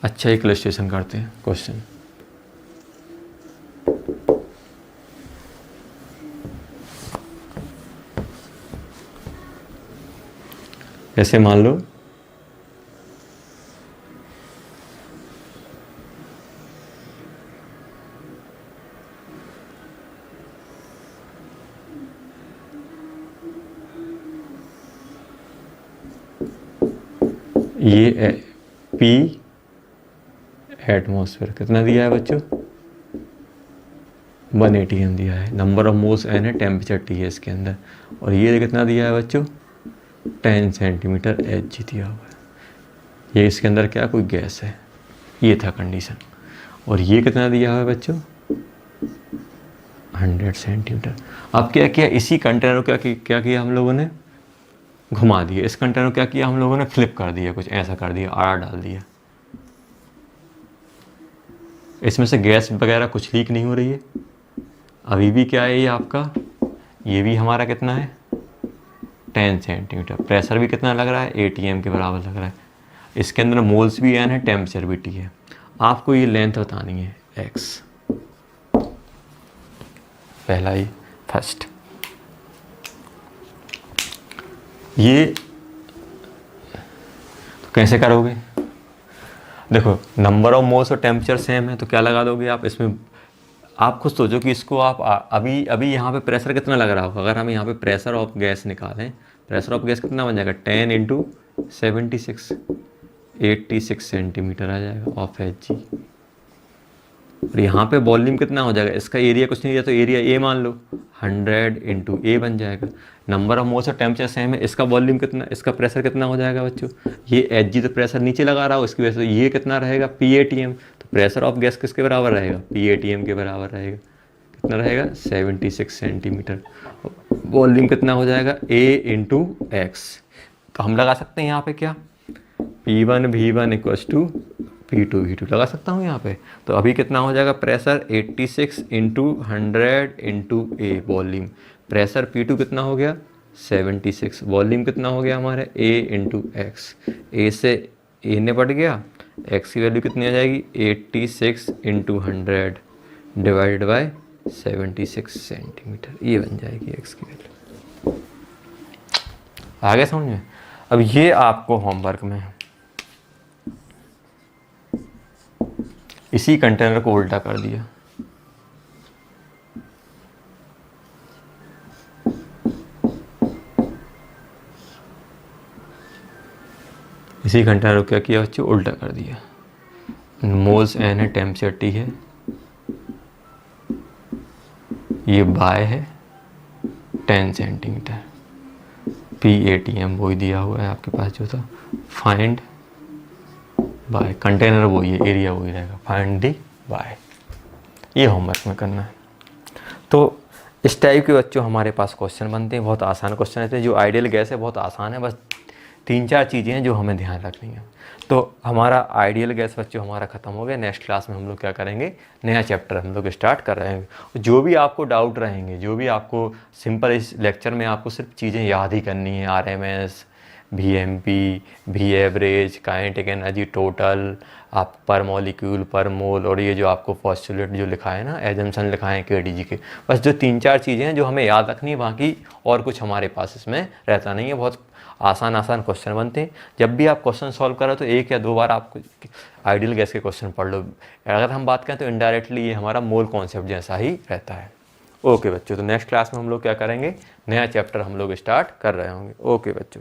अच्छा, एक इलस्ट्रेशन करते हैं क्वेश्चन। ऐसे मान लो ये पी एटमॉस्फेयर कितना दिया है बच्चों, 180 एम दिया है। नंबर ऑफ मोल्स एन है, टेम्परेचर टी है इसके अंदर, और ये कितना दिया है बच्चों, 10 सेंटीमीटर एच जी दिया हुआ है। ये इसके अंदर क्या कोई गैस है, ये था कंडीशन। और ये कितना दिया हुआ है बच्चों, 100 सेंटीमीटर। अब क्या किया, इसी कंटेनर को क्या किया हम लोगों ने, घुमा दिया। इस कंटेनर को क्या किया हम लोगों ने, फ्लिप कर दिया, कुछ ऐसा कर दिया, आड़ा डाल दिया। इसमें से गैस वगैरह कुछ लीक नहीं हो रही है। अभी भी क्या है ये आपका, ये भी हमारा कितना है, 10 सेंटीमीटर। प्रेशर भी कितना लग रहा है, ATM के बराबर लग रहा है। इसके अंदर मोल्स भी एन है, टेम्परेचर भी टी है। आपको ये लेंथ बतानी है x, पहला ही फर्स्ट। ये तो कैसे करोगे, देखो नंबर ऑफ मोल्स और टेम्परेचर सेम है तो क्या लगा दोगे आप इसमें। आप खुद सोचो कि इसको आप अभी यहाँ पे प्रेशर कितना लग रहा होगा। अगर हम यहाँ पे प्रेशर ऑफ गैस निकालें, प्रेशर ऑफ गैस कितना बन जाएगा, 10 इंटू 76, 86 सेंटीमीटर आ जाएगा ऑफ एच जी। और यहाँ पे वॉल्यूम कितना हो जाएगा, इसका एरिया कुछ नहीं दिया तो एरिया ए मान लो, 100 इंटू ए बन जाएगा। नंबर ऑफ मोल्स और टेम्परेचर सेम है, इसका वॉल्यूम कितना, इसका प्रेशर कितना हो जाएगा बच्चों, ये एच जी तो प्रेशर नीचे लगा रहा हो, इसकी वजह से ये कितना रहेगा, PATM। तो प्रेशर ऑफ गैस किसके बराबर रहेगा, PATM के बराबर रहेगा। कितना रहेगा, 76 सेंटीमीटर। वॉल्यूम कितना हो जाएगा, A इंटू एक्स। तो हम लगा सकते हैं यहाँ पे क्या, P1 V1 equals to P2 V2 लगा सकता हूँ यहाँ पे। तो अभी कितना हो जाएगा, प्रेशर 86 इंटू 100 इंटू ए वॉल्यूम। प्रेशर P2 कितना हो गया, 76। वॉल्यूम कितना हो गया हमारे, A इंटू एक्स। ए से ए ने बढ़ गया, एक्स की वैल्यू कितनी आ जाएगी, 86 इंटू 100 डिवाइडेड बाय 76 सेंटीमीटर। ये बन जाएगी एक्स की वैल्यू। आगे समझ में। अब ये आपको होमवर्क में इसी कंटेनर को उल्टा कर दिया। इसी कंटेनर को क्या किया बच्चों, उल्टा कर दिया। मोल्स एन है, टेम्परेचर टी है, ये बाय है 10 सेंटीमीटर। PATM वही दिया हुआ है आपके पास जो था। फाइंड बाय, कंटेनर वही है, एरिया वही रहेगा, फाइंड दी बाय। ये होमवर्क में करना है। तो इस टाइप के बच्चों हमारे पास क्वेश्चन बनते हैं, बहुत आसान क्वेश्चन रहते हैं। जो आइडियल गैस है बहुत आसान है, बस 3-4 चीज़ें हैं जो हमें ध्यान रखनी है। तो हमारा आइडियल गैस बच्चों हमारा ख़त्म हो गया। नेक्स्ट क्लास में हम लोग क्या करेंगे, नया चैप्टर हम लोग स्टार्ट कर रहे हैं। जो भी आपको डाउट रहेंगे, जो भी आपको सिंपल इस लेक्चर में आपको सिर्फ चीज़ें याद ही करनी है, RMS, VMP, V average, kinetic energy, total, आप पर मॉलिक्यूल, पर मोल, और ये जो आपको पोस्टुलेट जो लिखा है ना, एजम्पशन लिखा है KDG के। बस जो 3-4 चीज़ें हैं जो हमें याद रखनी है, बाकी और कुछ हमारे पास इसमें रहता नहीं है। बहुत आसान क्वेश्चन बनते हैं। जब भी आप क्वेश्चन सॉल्व करो तो 1 या 2 बार आप आइडियल गैस के क्वेश्चन पढ़ लो। अगर हम बात करें तो इनडायरेक्टली ये हमारा मोल कॉन्सेप्ट जैसा ही रहता है। ओके बच्चों, तो नेक्स्ट क्लास में हम लोग क्या करेंगे, नया चैप्टर हम लोग स्टार्ट कर रहे होंगे। ओके बच्चों।